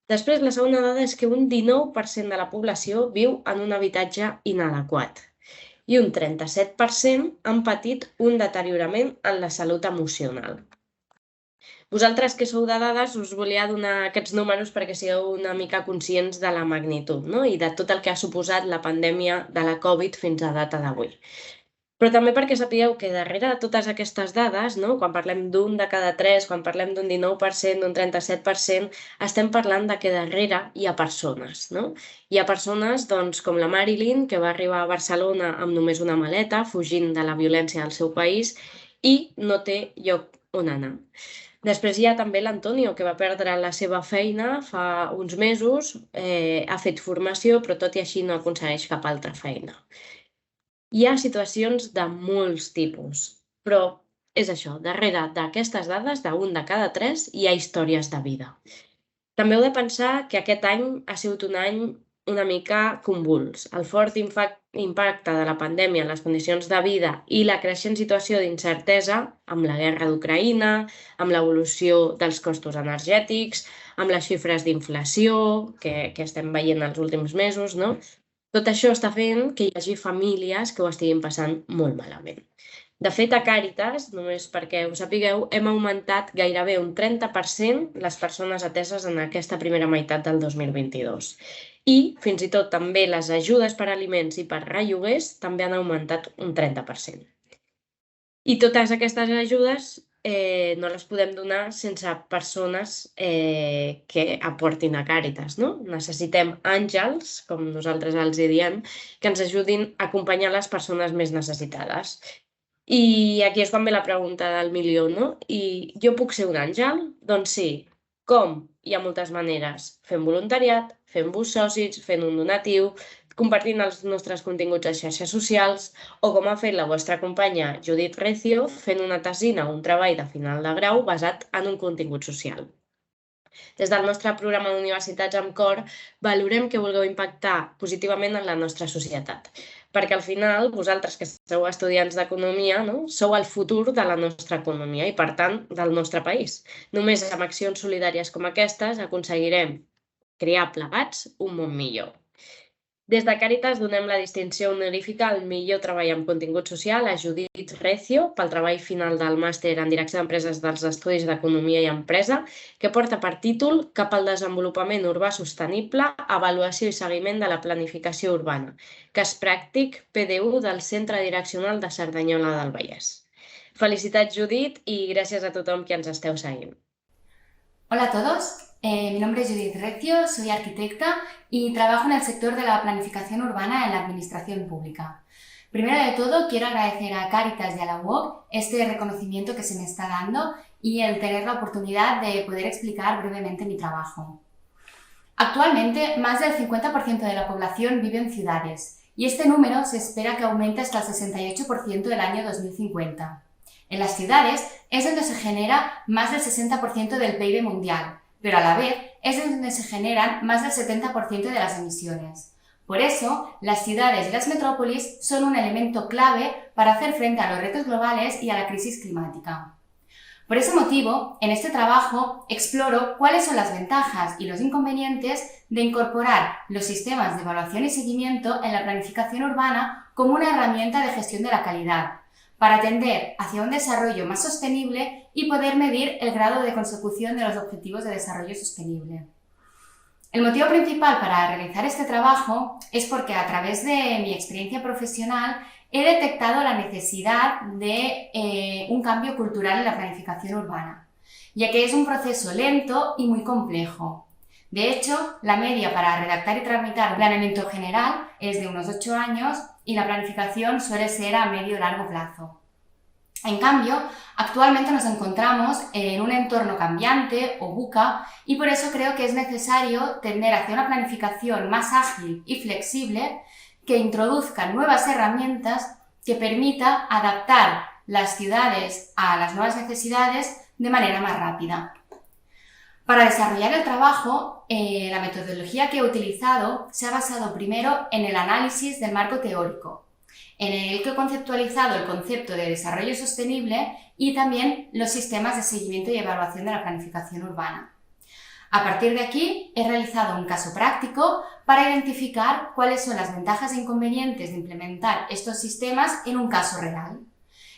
Després, la segona dada és que un 19% de la població viu en un habitatge inadequat i un 37% han patit un deteriorament en la salut emocional. Vosaltres que sou de dades us volia donar aquests números perquè sigueu una mica conscients de la magnitud, no? I de tot el que ha suposat la pandèmia de la Covid fins a data d'avui. Però també perquè sapigueu que darrere de totes aquestes dades, no? Quan parlem d'un de cada 3, quan parlem d'un 19%, d'un 37%, estem parlant de que darrere hi ha persones, no? Hi ha persones doncs, com la Marilyn, que va arribar a Barcelona amb només una maleta, fugint de la violència del seu país, i no té lloc on anar. Després hi ha també l'Antonio, que va perdre la seva feina fa uns mesos, ha fet formació, però tot i així no aconsegueix cap altra feina. Hi ha situacions de molts tipus, però és això, darrere d'aquestes dades, d'un de cada 3, hi ha històries de vida. També heu de pensar que aquest any ha sigut un any una mica convuls. El fort impacte de la pandèmia en les condicions de vida i la creixent situació d'incertesa amb la guerra d'Ucraïna, amb l'evolució dels costos energètics, amb les xifres d'inflació que estem veient els últims mesos, no? Tot això està fent que hi hagi famílies que ho estiguin passant molt malament. De fet, a Càritas, només perquè ho sapigueu, hem augmentat gairebé un 30% les persones ateses en aquesta primera meitat del 2022. I, fins i tot, també les ajudes per aliments i per relloguers també han augmentat un 30%. I totes aquestes ajudes no les podem donar sense persones que aportin a Càritas, no? Necessitem àngels, com nosaltres els diem, que ens ajudin a acompanyar les persones més necessitades. I aquí és quan ve la pregunta del milió, no? I jo puc ser un àngel? Doncs sí. Com? Hi ha moltes maneres. Fent voluntariat, fent-vos socis, fent un donatiu, compartint els nostres continguts a xarxes socials o com ha fet la vostra companya Judit Recio fent una tesina o un treball de final de grau basat en un contingut social. Des del nostre programa d'Universitats amb Cor valorem que vulgueu impactar positivament en la nostra societat, perquè al final vosaltres que sou estudiants d'economia sou el futur de la nostra economia i per tant del nostre país. Només amb accions solidàries com aquestes aconseguirem crear plegats un món millor. Des de Càritas donem la distinció honorífica al millor treball amb contingut social a Judit Recio pel treball final del màster en direcció d'empreses dels Estudis d'Economia i Empresa, que porta per títol Cap al desenvolupament urbà sostenible, avaluació i seguiment de la planificació urbana, cas pràctic PDU del Centre Direccional de Cerdanyola del Vallès. Felicitats, Judit, i gràcies a tothom que ens esteu seguint. Hola a todos. Mi nombre es Judit Recio, soy arquitecta y trabajo en el sector de la planificación urbana en la administración pública. Primero de todo, quiero agradecer a Càritas y a la UOC este reconocimiento que se me está dando y el tener la oportunidad de poder explicar brevemente mi trabajo. Actualmente, más del 50% de la población vive en ciudades y este número se espera que aumente hasta el 68% del año 2050. En las ciudades es donde se genera más del 60% del PIB mundial, pero a la vez es donde se generan más del 70% de las emisiones. Por eso, las ciudades y las metrópolis son un elemento clave para hacer frente a los retos globales y a la crisis climática. Por ese motivo, en este trabajo exploro cuáles son las ventajas y los inconvenientes de incorporar los sistemas de evaluación y seguimiento en la planificación urbana como una herramienta de gestión de la calidad, para atender hacia un desarrollo más sostenible y poder medir el grado de consecución de los objetivos de desarrollo sostenible. El motivo principal para realizar este trabajo es porque a través de mi experiencia profesional he detectado la necesidad de un cambio cultural en la planificación urbana, ya que es un proceso lento y muy complejo. De hecho, la media para redactar y tramitar un planeamiento general es de unos 8 años y la planificación suele ser a medio y largo plazo. En cambio, actualmente nos encontramos en un entorno cambiante o VUCA y por eso creo que es necesario tender hacia una planificación más ágil y flexible que introduzca nuevas herramientas que permita adaptar las ciudades a las nuevas necesidades de manera más rápida. Para desarrollar el trabajo, la metodología que he utilizado se ha basado primero en el análisis del marco teórico, en el que he conceptualizado el concepto de desarrollo sostenible y también los sistemas de seguimiento y evaluación de la planificación urbana. A partir de aquí, he realizado un caso práctico para identificar cuáles son las ventajas e inconvenientes de implementar estos sistemas en un caso real,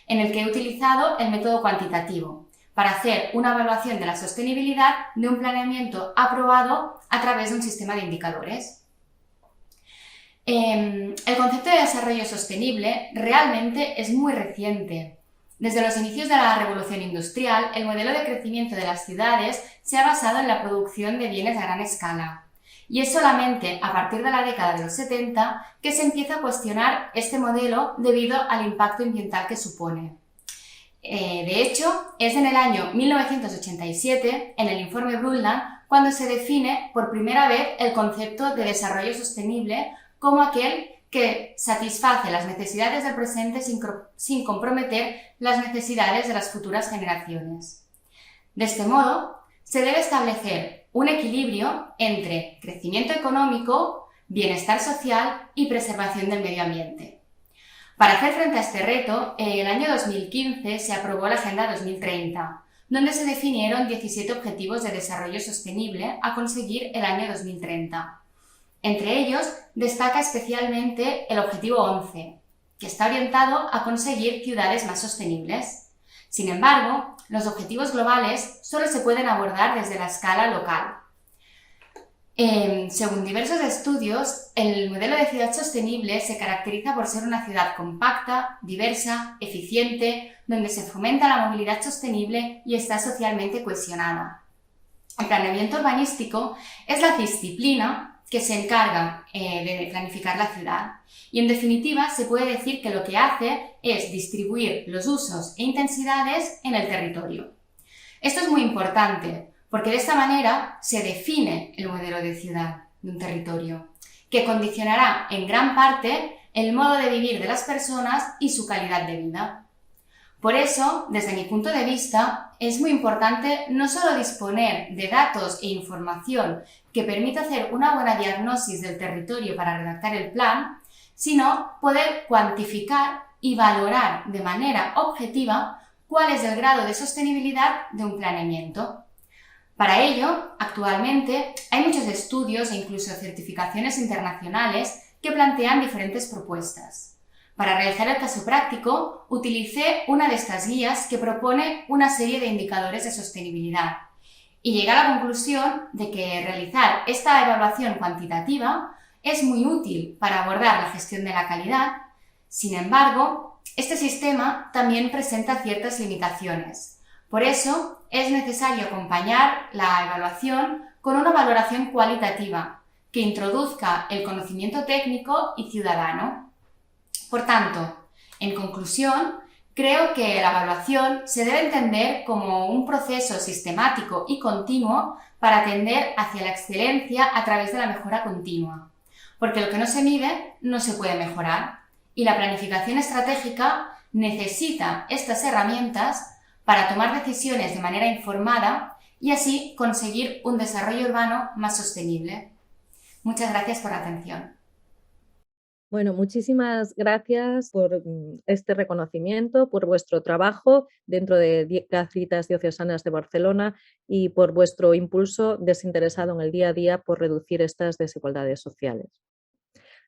en el que he utilizado el método cuantitativo, para hacer una evaluación de la sostenibilidad de un planeamiento aprobado a través de un sistema de indicadores. El concepto de desarrollo sostenible realmente es muy reciente. Desde los inicios de la revolución industrial, el modelo de crecimiento de las ciudades se ha basado en la producción de bienes a gran escala. Y es solamente a partir de la década de los 70 que se empieza a cuestionar este modelo debido al impacto ambiental que supone. De hecho, es en el año 1987, en el informe Brundtland, cuando se define por primera vez el concepto de desarrollo sostenible como aquel que satisface las necesidades del presente sin comprometer las necesidades de las futuras generaciones. De este modo, se debe establecer un equilibrio entre crecimiento económico, bienestar social y preservación del medio ambiente. Para hacer frente a este reto, en el año 2015 se aprobó la Agenda 2030, donde se definieron 17 objetivos de desarrollo sostenible a conseguir el año 2030. Entre ellos, destaca especialmente el objetivo 11, que está orientado a conseguir ciudades más sostenibles. Sin embargo, los objetivos globales solo se pueden abordar desde la escala local. Según diversos estudios, el modelo de ciudad sostenible se caracteriza por ser una ciudad compacta, diversa, eficiente, donde se fomenta la movilidad sostenible y está socialmente cohesionada. El planeamiento urbanístico es la disciplina que se encarga de planificar la ciudad y, en definitiva, se puede decir que lo que hace es distribuir los usos e intensidades en el territorio. Esto es muy importante, porque de esta manera se define el modelo de ciudad de un territorio, que condicionará en gran parte el modo de vivir de las personas y su calidad de vida. Por eso, desde mi punto de vista, es muy importante no solo disponer de datos e información que permita hacer una buena diagnosis del territorio para redactar el plan, sino poder cuantificar y valorar de manera objetiva cuál es el grado de sostenibilidad de un planeamiento. Para ello, actualmente hay muchos estudios e incluso certificaciones internacionales que plantean diferentes propuestas. Para realizar el caso práctico, utilicé una de estas guías que propone una serie de indicadores de sostenibilidad y llegué a la conclusión de que realizar esta evaluación cuantitativa es muy útil para abordar la gestión de la calidad. Sin embargo, este sistema también presenta ciertas limitaciones. Por eso, es necesario acompañar la evaluación con una valoración cualitativa que introduzca el conocimiento técnico y ciudadano. Por tanto, en conclusión, creo que la evaluación se debe entender como un proceso sistemático y continuo para tender hacia la excelencia a través de la mejora continua, porque lo que no se mide no se puede mejorar y la planificación estratégica necesita estas herramientas para tomar decisiones de manera informada y así conseguir un desarrollo urbano más sostenible. Muchas gracias por la atención. Bueno, muchísimas gracias por este reconocimiento, por vuestro trabajo dentro de Cáritas Diocesanas de Barcelona y por vuestro impulso desinteresado en el día a día por reducir estas desigualdades sociales.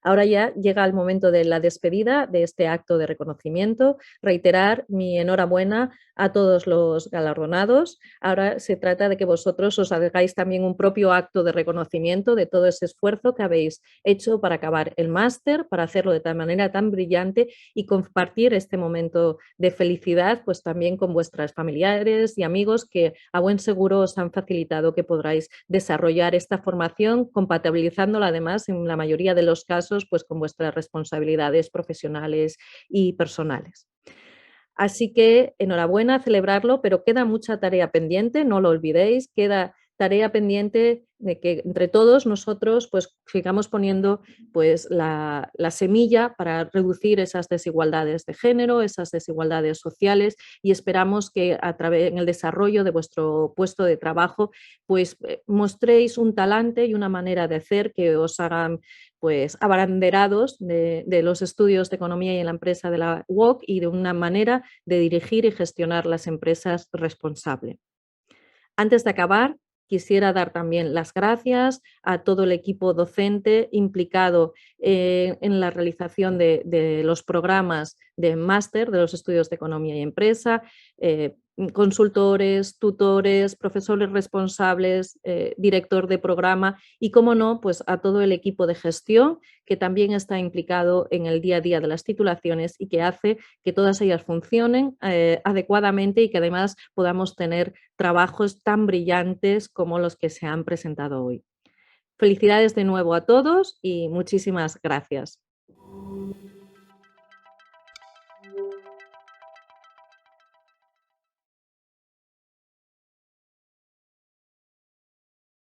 Ahora ya llega el momento de la despedida de este acto de reconocimiento. Reiterar mi enhorabuena a todos los galardonados. Ahora se trata de que vosotros os hagáis también un propio acto de reconocimiento de todo ese esfuerzo que habéis hecho para acabar el máster, para hacerlo de tal manera tan brillante y compartir este momento de felicidad pues también con vuestras familiares y amigos que a buen seguro os han facilitado que podráis desarrollar esta formación, compatibilizándola además en la mayoría de los casos pues con vuestras responsabilidades profesionales y personales. Así que enhorabuena, celebrarlo, pero queda mucha tarea pendiente, no lo olvidéis, queda tarea pendiente de que entre todos nosotros pues sigamos poniendo pues la semilla para reducir esas desigualdades de género, esas desigualdades sociales y esperamos que en el desarrollo de vuestro puesto de trabajo pues mostréis un talante y una manera de hacer que os hagan pues abanderados de los estudios de economía y en la empresa de la UOC y de una manera de dirigir y gestionar las empresas responsable. Antes de acabar, quisiera dar también las gracias a todo el equipo docente implicado en la realización de los programas de máster de los estudios de economía y empresa, consultores, tutores, profesores responsables, director de programa y, como no, pues a todo el equipo de gestión que también está implicado en el día a día de las titulaciones y que hace que todas ellas funcionen adecuadamente y que además podamos tener trabajos tan brillantes como los que se han presentado hoy. Felicidades de nuevo a todos y muchísimas gracias.